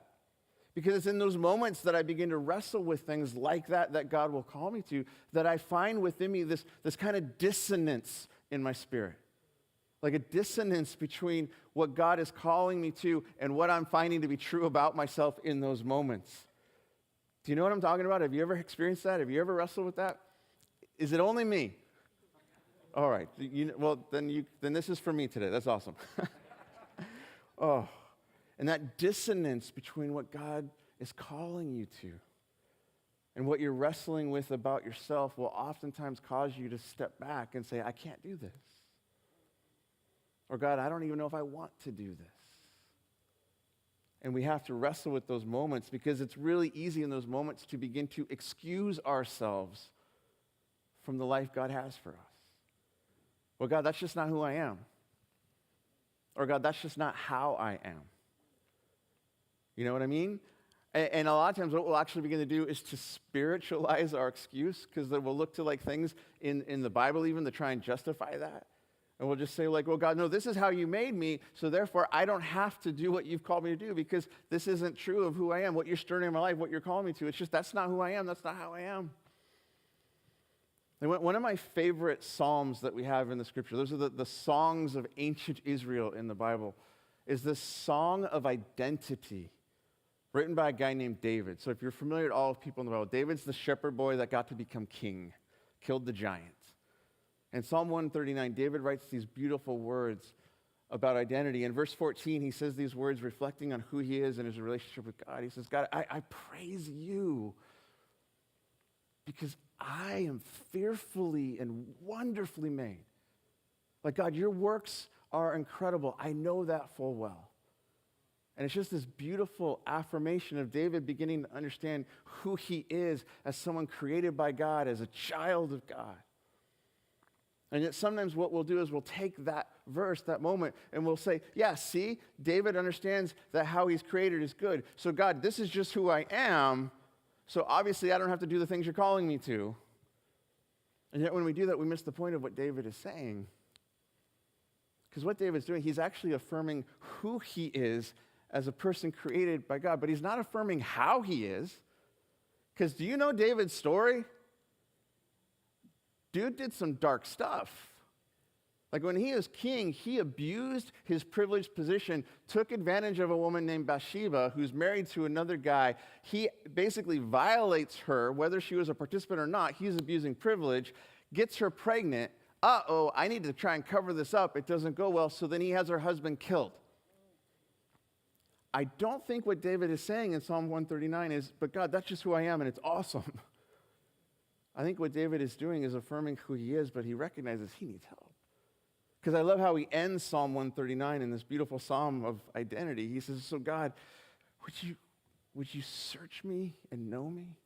Because it's in those moments that I begin to wrestle with things like that God will call me to, that I find within me this kind of dissonance in my spirit. Like a dissonance between what God is calling me to and what I'm finding to be true about myself in those moments. Do you know what I'm talking about? Have you ever experienced that? Have you ever wrestled with that? Is it only me? All right. Then this is for me today. That's awesome. Oh, and that dissonance between what God is calling you to and what you're wrestling with about yourself will oftentimes cause you to step back and say, I can't do this. Or God, I don't even know if I want to do this. And we have to wrestle with those moments because it's really easy in those moments to begin to excuse ourselves from the life God has for us. Well, God, that's just not who I am. Or God, that's just not how I am. You know what I mean? And a lot of times what we'll actually begin to do is to spiritualize our excuse, because then we'll look to like things in the Bible even to try and justify that. And we'll just say like, well, God, no, this is how you made me, so therefore I don't have to do what you've called me to do because this isn't true of who I am, what you're stirring in my life, what you're calling me to. It's just that's not who I am. That's not how I am. And one of my favorite psalms that we have in the scripture, those are the songs of ancient Israel in the Bible, is this song of identity written by a guy named David. So if you're familiar with all people in the Bible, David's the shepherd boy that got to become king, killed the giant. In Psalm 139, David writes these beautiful words about identity. In verse 14, he says these words reflecting on who he is and his relationship with God. He says, God, I praise you because I am fearfully and wonderfully made. Like, God, your works are incredible. I know that full well. And it's just this beautiful affirmation of David beginning to understand who he is as someone created by God, as a child of God. And yet sometimes what we'll do is we'll take that verse, that moment, and we'll say, yeah, see, David understands that how he's created is good. So God, this is just who I am, so obviously I don't have to do the things you're calling me to. And yet when we do that, we miss the point of what David is saying. Because what David's doing, he's actually affirming who he is as a person created by God, but he's not affirming how he is. Because do you know David's story? Dude did some dark stuff. Like when he was king, he abused his privileged position, took advantage of a woman named Bathsheba who's married to another guy. He basically violates her, whether she was a participant or not. He's abusing privilege, gets her pregnant. Uh-oh, I need to try and cover this up. It doesn't go well, so then he has her husband killed. I don't think what David is saying in Psalm 139 is, but God, that's just who I am and it's awesome. I think what David is doing is affirming who he is, but he recognizes he needs help. Because I love how he ends Psalm 139 in this beautiful psalm of identity. He says, so God, would you search me and know me?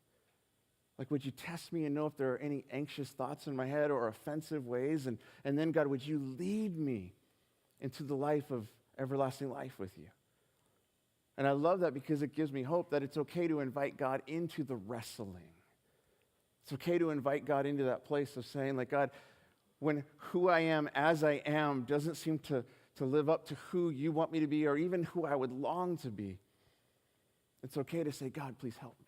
Like, would you test me and know if there are any anxious thoughts in my head or offensive ways? And then, God, would you lead me into the life of everlasting life with you? And I love that because it gives me hope that it's okay to invite God into the wrestling. It's okay to invite God into that place of saying, like, God, when who I am as I am doesn't seem to live up to who you want me to be or even who I would long to be, it's okay to say, God, please help me.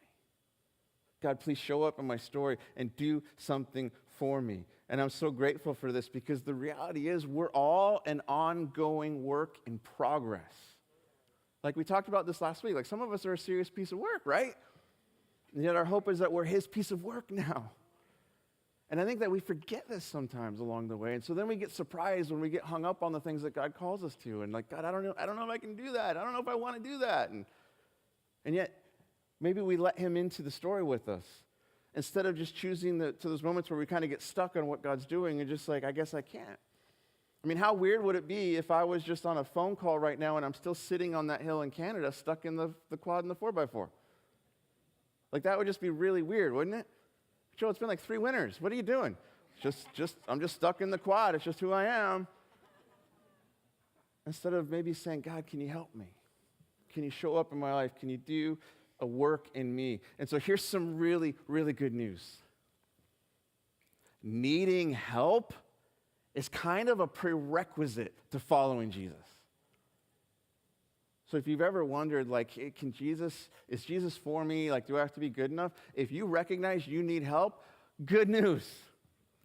God, please show up in my story and do something for me. And I'm so grateful for this because the reality is we're all an ongoing work in progress. Like we talked about this last week, like some of us are a serious piece of work, right? And yet our hope is that we're his piece of work now. And I think that we forget this sometimes along the way. And so then we get surprised when we get hung up on the things that God calls us to. And like, God, I don't know if I can do that. I don't know if I want to do that. And yet, maybe we let him into the story with us instead of just choosing to those moments where we kind of get stuck on what God's doing and just like, I guess I can't. I mean, how weird would it be if I was just on a phone call right now and I'm still sitting on that hill in Canada stuck in the quad and the 4x4? Like, that would just be really weird, wouldn't it? Joe, it's been like 3 winters. What are you doing? I'm just stuck in the quad. It's just who I am. Instead of maybe saying, God, can you help me? Can you show up in my life? Can you do a work in me? And so here's some really, really good news. Needing help is kind of a prerequisite to following Jesus. So if you've ever wondered, like, hey, is Jesus for me? Like, do I have to be good enough? If you recognize you need help, good news,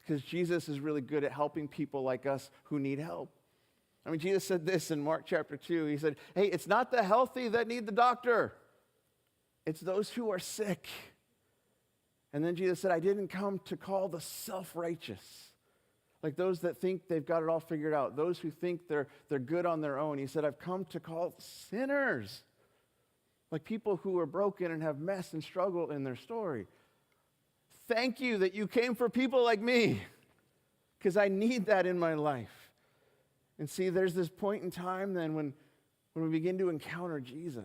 because Jesus is really good at helping people like us who need help. I mean, Jesus said this in Mark chapter 2. He said, hey, it's not the healthy that need the doctor. It's those who are sick. And then Jesus said, I didn't come to call the self-righteous, like those that think they've got it all figured out, those who think they're good on their own. He said, I've come to call sinners, like people who are broken and have mess and struggle in their story. Thank you that you came for people like me, because I need that in my life. And see, there's this point in time then when we begin to encounter Jesus,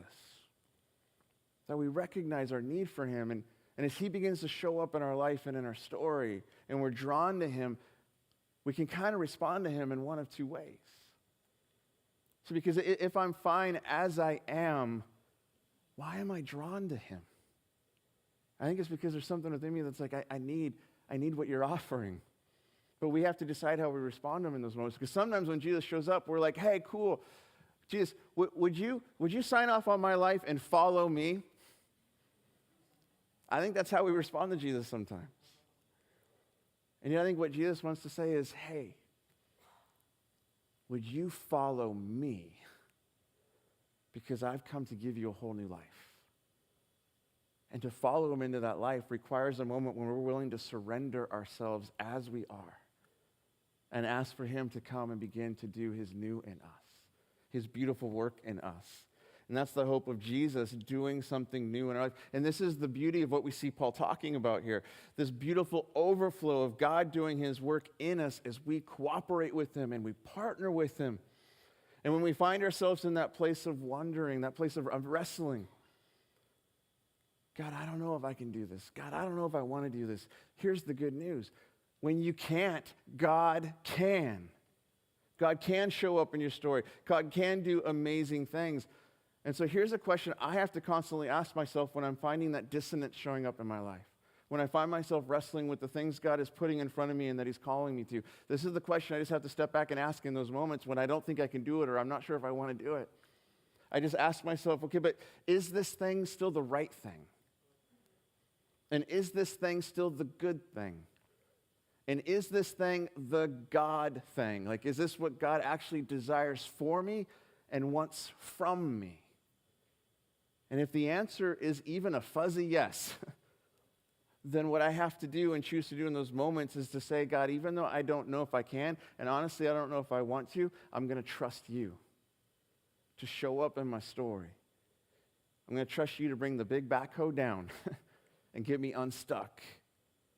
that we recognize our need for him. And as he begins to show up in our life and in our story, and we're drawn to him, we can kind of respond to him in one of 2 ways. So because if I'm fine as I am, why am I drawn to him? I think it's because there's something within me that's like, I need what you're offering. But we have to decide how we respond to him in those moments. Because sometimes when Jesus shows up, we're like, hey, cool. Jesus, would you sign off on my life and follow me? I think that's how we respond to Jesus sometimes. And yet I think what Jesus wants to say is, hey, would you follow me? Because I've come to give you a whole new life. And to follow him into that life requires a moment when we're willing to surrender ourselves as we are and ask for him to come and begin to do his new in us, his beautiful work in us. And that's the hope of Jesus doing something new in our life. And this is the beauty of what we see Paul talking about here. This beautiful overflow of God doing his work in us as we cooperate with him and we partner with him. And when we find ourselves in that place of wondering, that place of wrestling, God, I don't know if I can do this. God, I don't know if I want to do this. Here's the good news. When you can't, God can. God can show up in your story. God can do amazing things. And so here's a question I have to constantly ask myself when I'm finding that dissonance showing up in my life. When I find myself wrestling with the things God is putting in front of me and that he's calling me to. This is the question I just have to step back and ask in those moments when I don't think I can do it or I'm not sure if I want to do it. I just ask myself, okay, but is this thing still the right thing? And is this thing still the good thing? And is this thing the God thing? Like, is this what God actually desires for me and wants from me? And if the answer is even a fuzzy yes, then what I have to do and choose to do in those moments is to say, God, even though I don't know if I can, and honestly I don't know if I want to, I'm going to trust you to show up in my story. I'm going to trust you to bring the big backhoe down and get me unstuck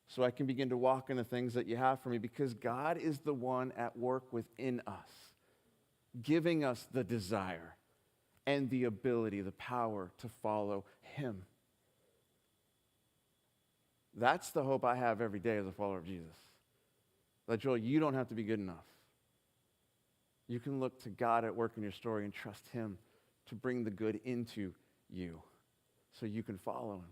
so I can begin to walk in the things that you have for me, because God is the one at work within us, giving us the desire and the ability, the power to follow him. That's the hope I have every day as a follower of Jesus. That, Joel, you don't have to be good enough. You can look to God at work in your story and trust him to bring the good into you so you can follow him.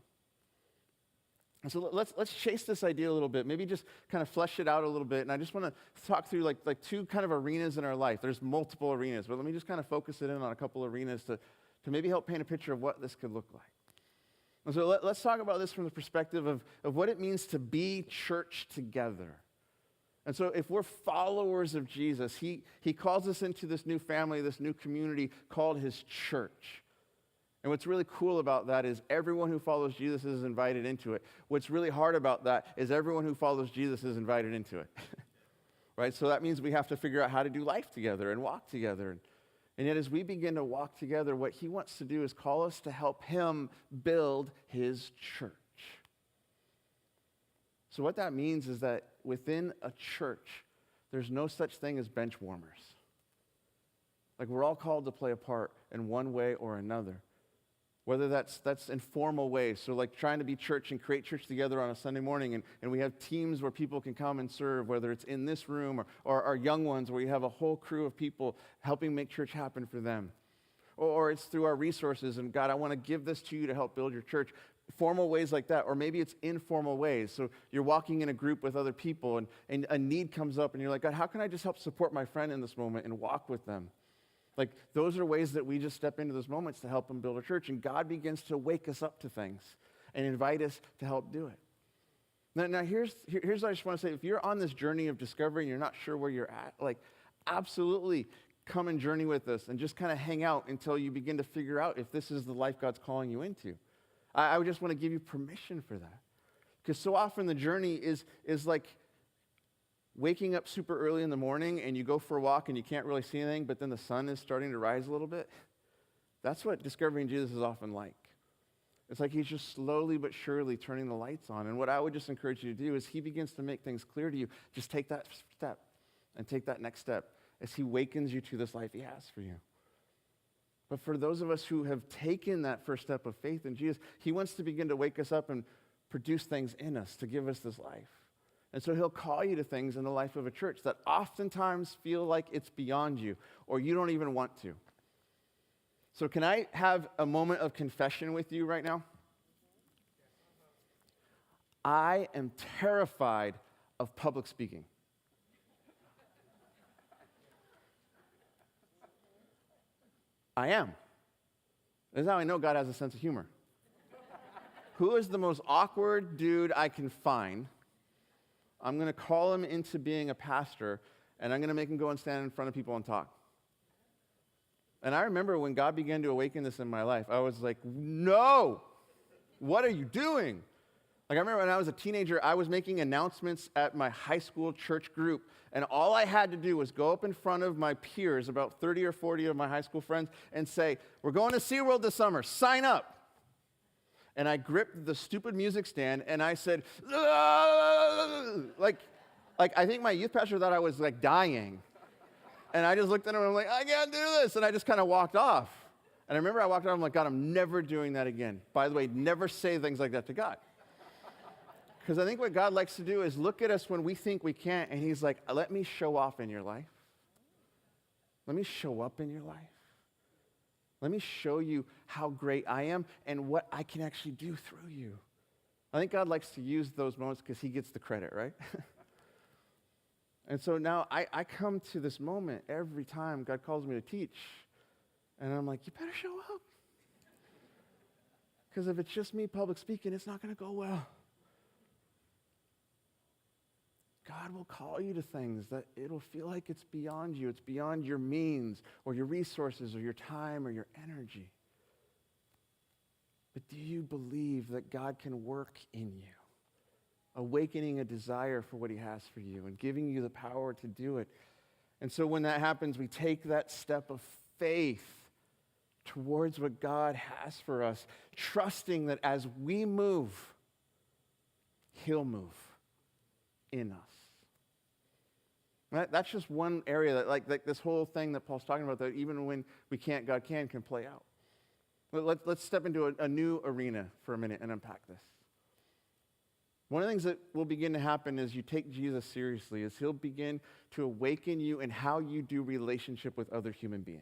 And so let's chase this idea a little bit, maybe just kind of flesh it out a little bit. And I just want to talk through like two kind of arenas in our life. There's multiple arenas, but let me just kind of focus it in on a couple arenas to maybe help paint a picture of what this could look like. And so let's talk about this from the perspective of what it means to be church together. And so if we're followers of Jesus, he calls us into this new family, this new community called his church. And what's really cool about that is everyone who follows Jesus is invited into it. What's really hard about that is everyone who follows Jesus is invited into it. Right? So that means we have to figure out how to do life together and walk together. And yet as we begin to walk together, what he wants to do is call us to help him build his church. So what that means is that within a church, there's no such thing as bench warmers. Like, we're all called to play a part in one way or another. Whether that's in formal ways, so like trying to be church and create church together on a Sunday morning, and we have teams where people can come and serve, whether it's in this room or our young ones where you have a whole crew of people helping make church happen for them. Or it's through our resources, and God, I want to give this to you to help build your church. Formal ways like that, or maybe it's informal ways. So you're walking in a group with other people, and a need comes up, and you're like, God, how can I just help support my friend in this moment and walk with them? Like, those are ways that we just step into those moments to help them build a church, and God begins to wake us up to things and invite us to help do it. Now here's what I just want to say. If you're on this journey of discovery and you're not sure where you're at, like, absolutely come and journey with us and just kind of hang out until you begin to figure out if this is the life God's calling you into. I would just want to give you permission for that. Because so often the journey is like waking up super early in the morning and you go for a walk and you can't really see anything, but then the sun is starting to rise a little bit. That's what discovering Jesus is often like. It's like he's just slowly but surely turning the lights on. And what I would just encourage you to do is he begins to make things clear to you. Just take that step and take that next step as he wakens you to this life he has for you. But for those of us who have taken that first step of faith in Jesus, he wants to begin to wake us up and produce things in us to give us this life. And so he'll call you to things in the life of a church that oftentimes feel like it's beyond you or you don't even want to. So can I have a moment of confession with you right now? I am terrified of public speaking. I am. This is how I know God has a sense of humor. Who is the most awkward dude I can find? I'm going to call him into being a pastor, and I'm going to make him go and stand in front of people and talk. And I remember when God began to awaken this in my life, I was like, no, what are you doing? Like, I remember when I was a teenager, I was making announcements at my high school church group, and all I had to do was go up in front of my peers, about 30 or 40 of my high school friends, and say, we're going to SeaWorld this summer, sign up. And I gripped the stupid music stand, and I said, like I think my youth pastor thought I was like dying. And I just looked at him and I'm like, I can't do this. And I just kind of walked off. And I remember I walked off, I'm like, God, I'm never doing that again. By the way, never say things like that to God. Because I think what God likes to do is look at us when we think we can't, and he's like, let me show off in your life. Let me show up in your life. Let me show you how great I am and what I can actually do through you. I think God likes to use those moments because he gets the credit, right? And so now I come to this moment every time God calls me to teach, and I'm like, you better show up. Because if it's just me public speaking, it's not going to go well. God will call you to things that it'll feel like it's beyond you. It's beyond your means or your resources or your time or your energy. But do you believe that God can work in you, awakening a desire for what he has for you and giving you the power to do it? And so when that happens, we take that step of faith towards what God has for us, trusting that as we move, he'll move in us. That's just one area that, like this whole thing that Paul's talking about, that even when we can't, God can play out. Let's step into a new arena for a minute and unpack this. One of the things that will begin to happen as you take Jesus seriously is he'll begin to awaken you in how you do relationship with other human beings.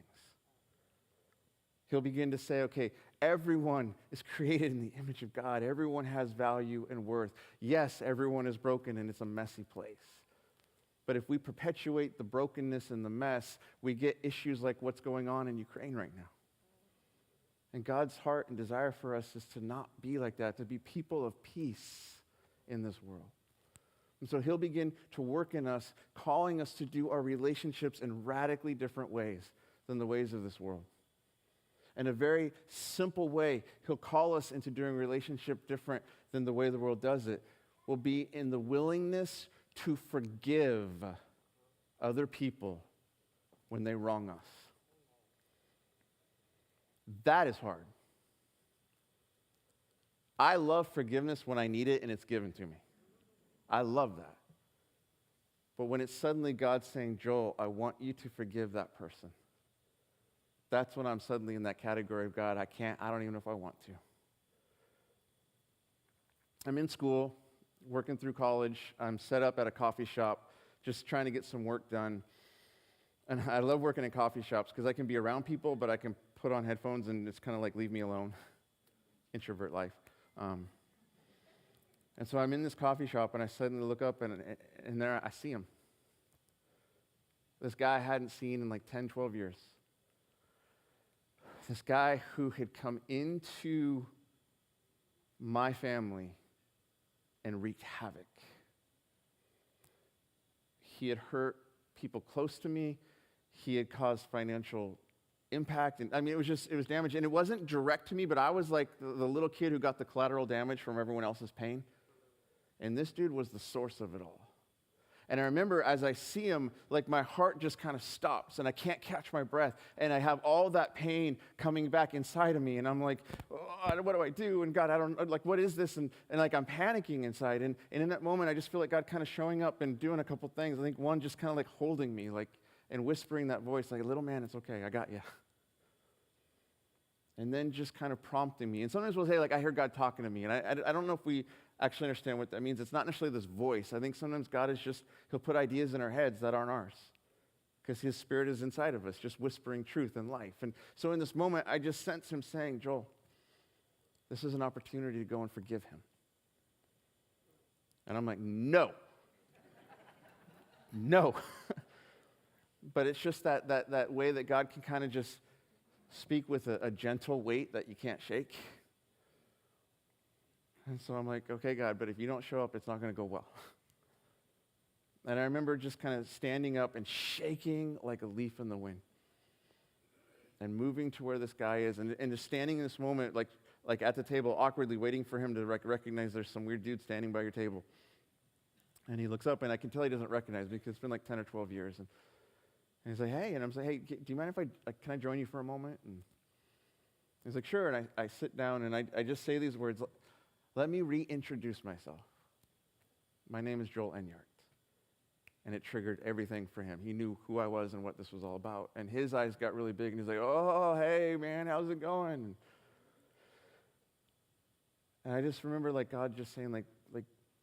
He'll begin to say, okay, everyone is created in the image of God. Everyone has value and worth. Yes, everyone is broken and it's a messy place. But if we perpetuate the brokenness and the mess, we get issues like what's going on in Ukraine right now. And God's heart and desire for us is to not be like that, to be people of peace in this world. And so he'll begin to work in us, calling us to do our relationships in radically different ways than the ways of this world. In a very simple way, he'll call us into doing relationship different than the way the world does it, will be in the willingness to forgive other people when they wrong us. That is hard. I love forgiveness when I need it and it's given to me. I love that. But when it's suddenly God saying, Joel, I want you to forgive that person, that's when I'm suddenly in that category of God, I don't even know if I want to. I'm in school, working through college. I'm set up at a coffee shop, just trying to get some work done. And I love working in coffee shops because I can be around people, but I can put on headphones and it's kind of like leave me alone. Introvert life. And so I'm in this coffee shop and I suddenly look up and there I see him. This guy I hadn't seen in like 10, 12 years. This guy who had come into my family and wreaked havoc. He had hurt people close to me. He had caused financial impact. And I mean, it was damage. And it wasn't direct to me, but I was like the little kid who got the collateral damage from everyone else's pain. And this dude was the source of it all. And I remember as I see him, like my heart just kind of stops and I can't catch my breath. And I have all that pain coming back inside of me. And I'm like, oh, what do I do? And God, I don't, like, what is this? And like I'm panicking inside. And in that moment, I just feel like God kind of showing up and doing a couple things. I think one, just kind of like holding me, like, and whispering that voice, like, little man, it's okay, I got you. And then just kind of prompting me. And sometimes we'll say, like, I hear God talking to me. And I don't know if we actually understand what that means. It's not necessarily this voice. I think sometimes God is just, he'll put ideas in our heads that aren't ours. Because his spirit is inside of us, just whispering truth and life. And so in this moment, I just sense him saying, Joel, this is an opportunity to go and forgive him. And I'm like, no. No. But it's just that way that God can kind of just speak with a gentle weight that you can't shake. And so I'm like, okay, God, but if you don't show up, it's not going to go well. And I remember just kind of standing up and shaking like a leaf in the wind and moving to where this guy is and just standing in this moment like at the table awkwardly waiting for him to recognize there's some weird dude standing by your table. And he looks up and I can tell he doesn't recognize me because it's been like 10 or 12 years. And he's like, hey, and I'm like, hey, do you mind if can I join you for a moment? And he's like, sure. And I sit down and I just say these words, let me reintroduce myself. My name is Joel Enyart. And it triggered everything for him. He knew who I was and what this was all about. And his eyes got really big and he's like, oh, hey, man, how's it going? And I just remember like God just saying like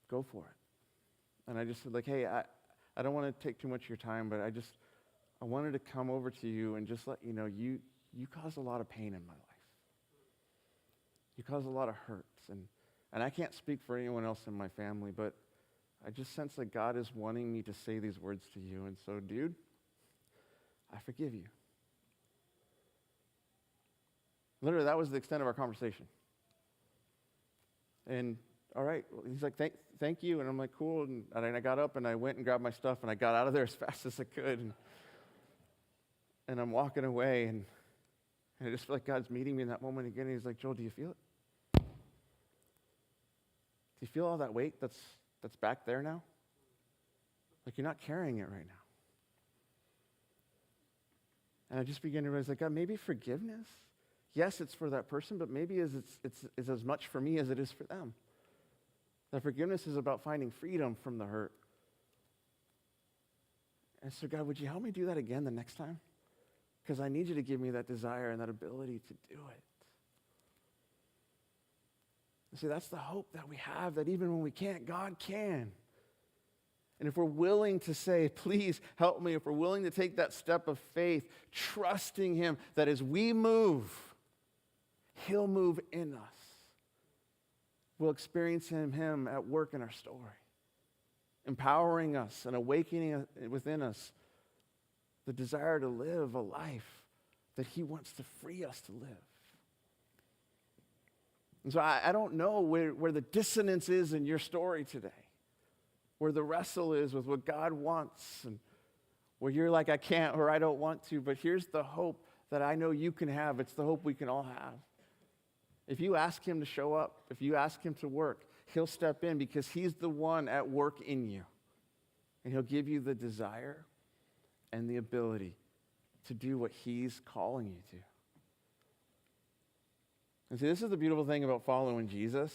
go for it. And I just said like, hey, I don't want to take too much of your time, but I wanted to come over to you and just let you know you caused a lot of pain in my life. You caused a lot of hurts. And I can't speak for anyone else in my family, but I just sense that God is wanting me to say these words to you. And so, dude, I forgive you. Literally, that was the extent of our conversation. And, all right, he's like, thank you. And I'm like, cool. And I got up and I went and grabbed my stuff and I got out of there as fast as I could. And I'm walking away and I just feel like God's meeting me in that moment again. And he's like, Joel, do you feel it? Do you feel all that weight that's back there now? Like you're not carrying it right now. And I just began to realize, like, God, maybe forgiveness, yes, it's for that person, but maybe it's as much for me as it is for them. That forgiveness is about finding freedom from the hurt. And so, God, would you help me do that again the next time? Because I need you to give me that desire and that ability to do it. And see, that's the hope that we have, that even when we can't, God can. And if we're willing to say, please help me, if we're willing to take that step of faith, trusting him that as we move, he'll move in us. We'll experience him at work in our story, empowering us and awakening within us the desire to live a life that he wants to free us to live. And so I don't know where the dissonance is in your story today, where the wrestle is with what God wants, and where you're like, I can't or I don't want to, but here's the hope that I know you can have. It's the hope we can all have. If you ask him to show up, if you ask him to work, he'll step in because he's the one at work in you. And he'll give you the desire and the ability to do what he's calling you to. And see, this is the beautiful thing about following Jesus,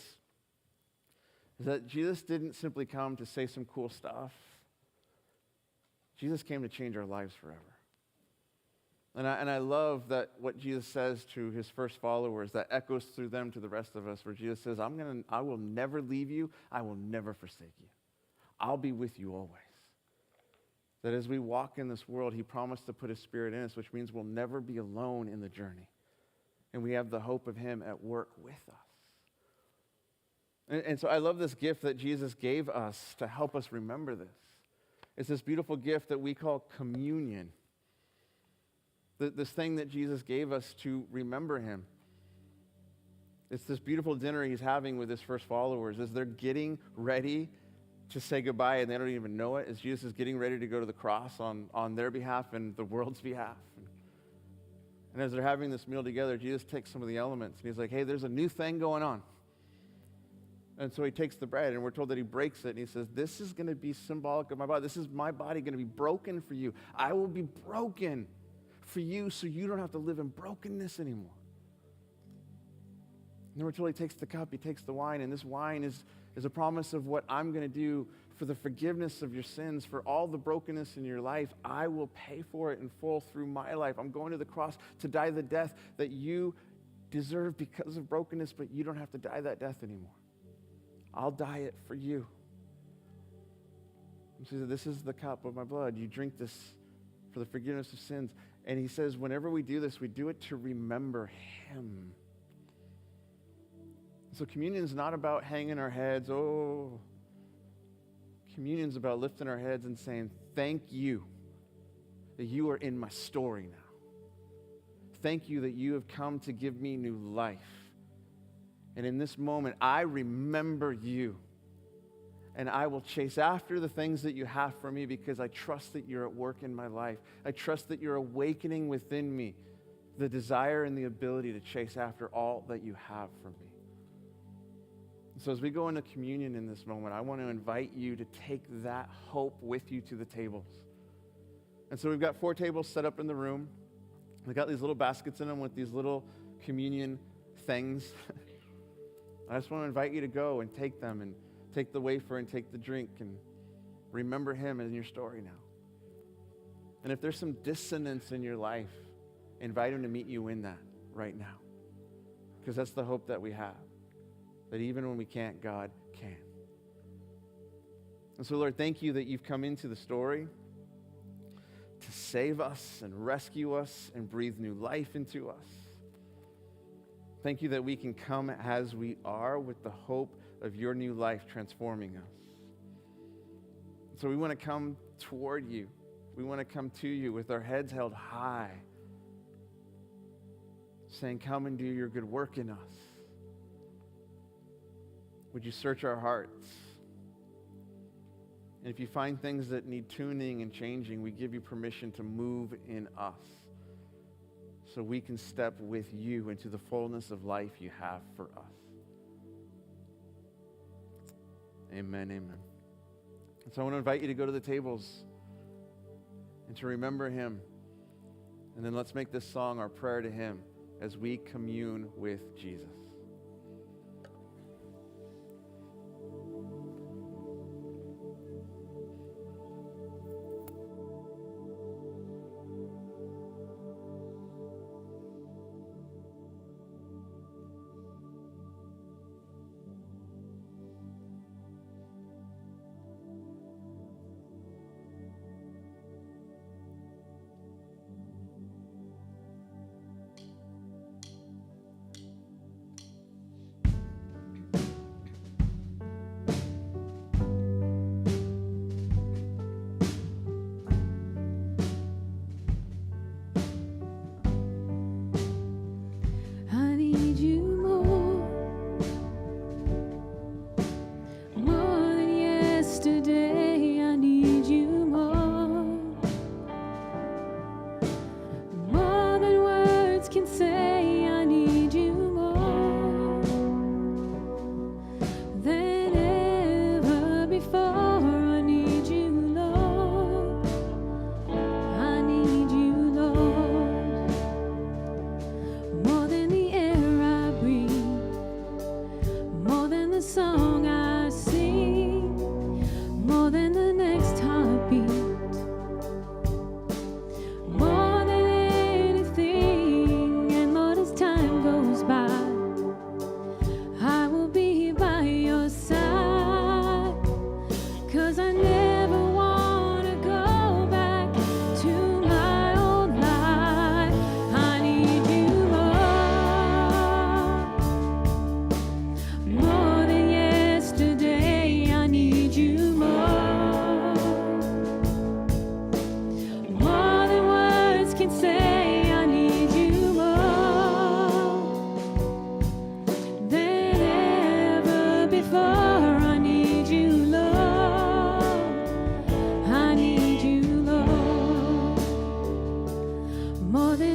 is that Jesus didn't simply come to say some cool stuff. Jesus came to change our lives forever. And I love that what Jesus says to his first followers, that echoes through them to the rest of us, where Jesus says, I will never leave you, I will never forsake you. I'll be with you always. That as we walk in this world, he promised to put his Spirit in us, which means we'll never be alone in the journey. And we have the hope of him at work with us. And so I love this gift that Jesus gave us to help us remember this. It's this beautiful gift that we call communion. This thing that Jesus gave us to remember him. It's this beautiful dinner he's having with his first followers as they're getting ready to say goodbye, and they don't even know it, as Jesus is getting ready to go to the cross on their behalf and the world's behalf. And as they're having this meal together, Jesus takes some of the elements, and he's like, hey, there's a new thing going on. And so he takes the bread, and we're told that he breaks it, and he says, this is going to be symbolic of my body. This is my body going to be broken for you. I will be broken for you so you don't have to live in brokenness anymore. And then we're told he takes the cup, he takes the wine, and this wine is a promise of what I'm going to do for the forgiveness of your sins, for all the brokenness in your life. I will pay for it in full through my life. I'm going to the cross to die the death that you deserve because of brokenness, but you don't have to die that death anymore. I'll die it for you. And so this is the cup of my blood. You drink this for the forgiveness of sins. And he says, whenever we do this, we do it to remember him. So communion is not about hanging our heads. Oh, communion is about lifting our heads and saying, thank you that you are in my story now. Thank you that you have come to give me new life. And in this moment, I remember you. And I will chase after the things that you have for me because I trust that you're at work in my life. I trust that you're awakening within me the desire and the ability to chase after all that you have for me. So as we go into communion in this moment, I want to invite you to take that hope with you to the tables. And so we've got 4 tables set up in the room. We've got these little baskets in them with these little communion things. I just want to invite you to go and take them and take the wafer and take the drink and remember him in your story now. And if there's some dissonance in your life, invite him to meet you in that right now. Because that's the hope that we have. That even when we can't, God can. And so, Lord, thank you that you've come into the story to save us and rescue us and breathe new life into us. Thank you that we can come as we are with the hope of your new life transforming us. So we want to come toward you. We want to come to you with our heads held high, saying, come and do your good work in us. Would you search our hearts? And if you find things that need tuning and changing, we give you permission to move in us so we can step with you into the fullness of life you have for us. Amen, amen. And so I want to invite you to go to the tables and to remember him. And then let's make this song our prayer to him as we commune with Jesus.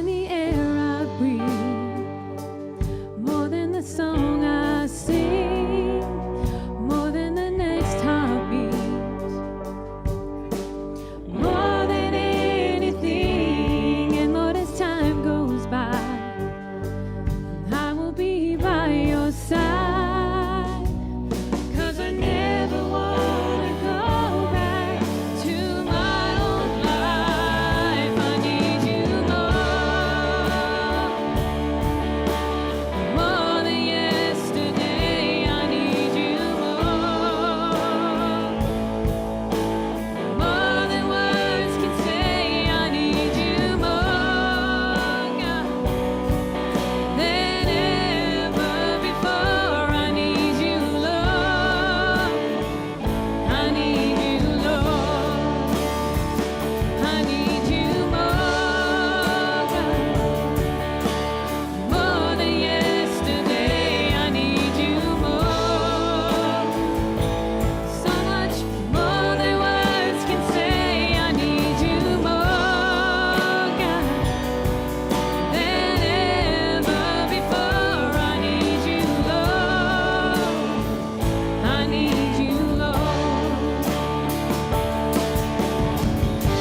than the air I breathe, more than the song I sing, more than the next heartbeat, more than anything. And Lord, as time goes by, I will be by your side, 'cause I never wanna go back to my old life. I need you more than yesterday. I need you more than words can say. I need you more, God, than ever before. I need you, Lord. I need you, Lord. I need you more, God, more than yesterday. I need you more, so much more than words can say. I need you more, God, than ever before. I need you, Lord. I need you, Lord.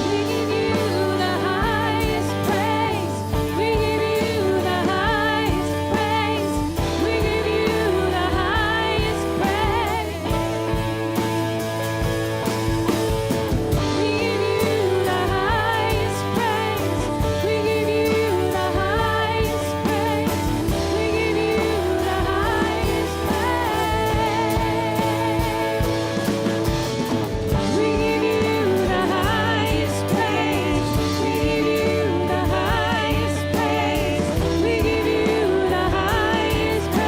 We give you the highest praise. We give you the highest praise. We give you the highest praise. We give you the highest praise. We give you the highest praise. We give you the highest praise. We give you the highest praise. We give you the highest praise. We give you the highest praise.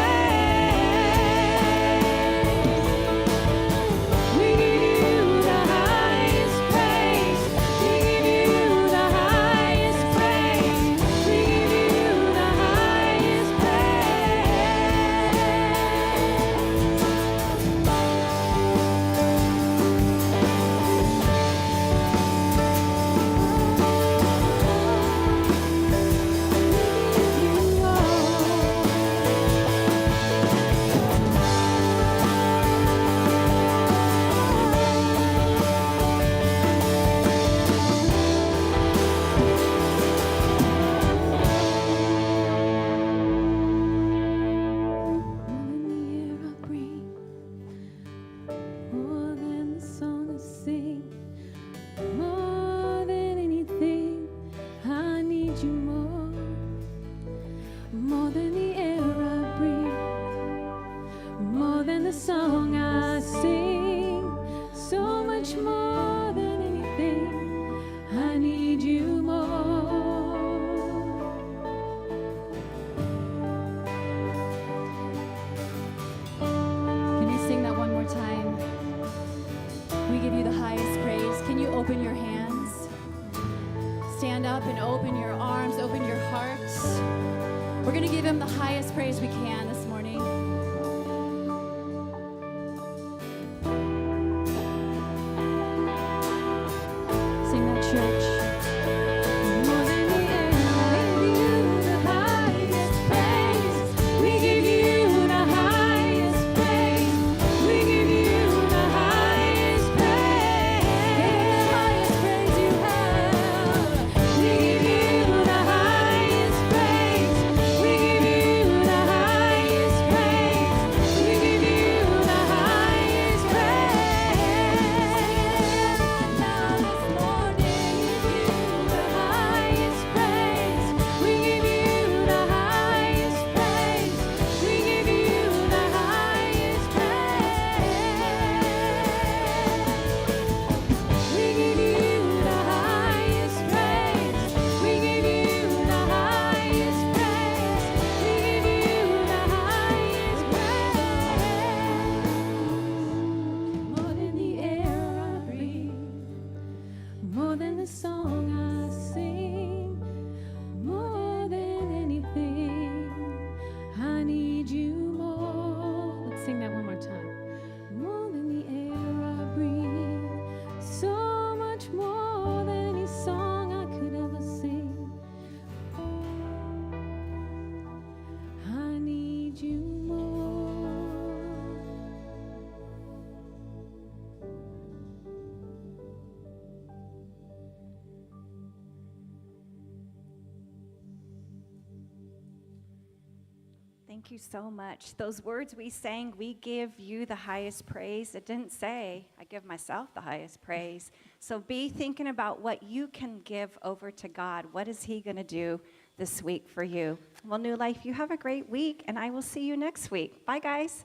We give you the highest praise. We give you the highest praise. We give you the highest more than the song I sing, more than anything. I need you more than the air I breathe, more than the song I sing, so much more than anything. I need you more. Can you sing that one more time? We give you the highest praise. Can you open your hands? Stand up and open your arms, open your hearts. We're going to give him the highest praise we can this morning. Sing that, church. More than the air, we give you the highest praise. We give you the highest praise. We give you the highest praise. The highest praise you have. We give you the highest praise. We give you the highest Thank you so much. Those words we sang, we give you the highest praise. It didn't say, I give myself the highest praise. So be thinking about what you can give over to God. What is he going to do this week for you? Well, New Life, you have a great week, and I will see you next week. Bye, guys.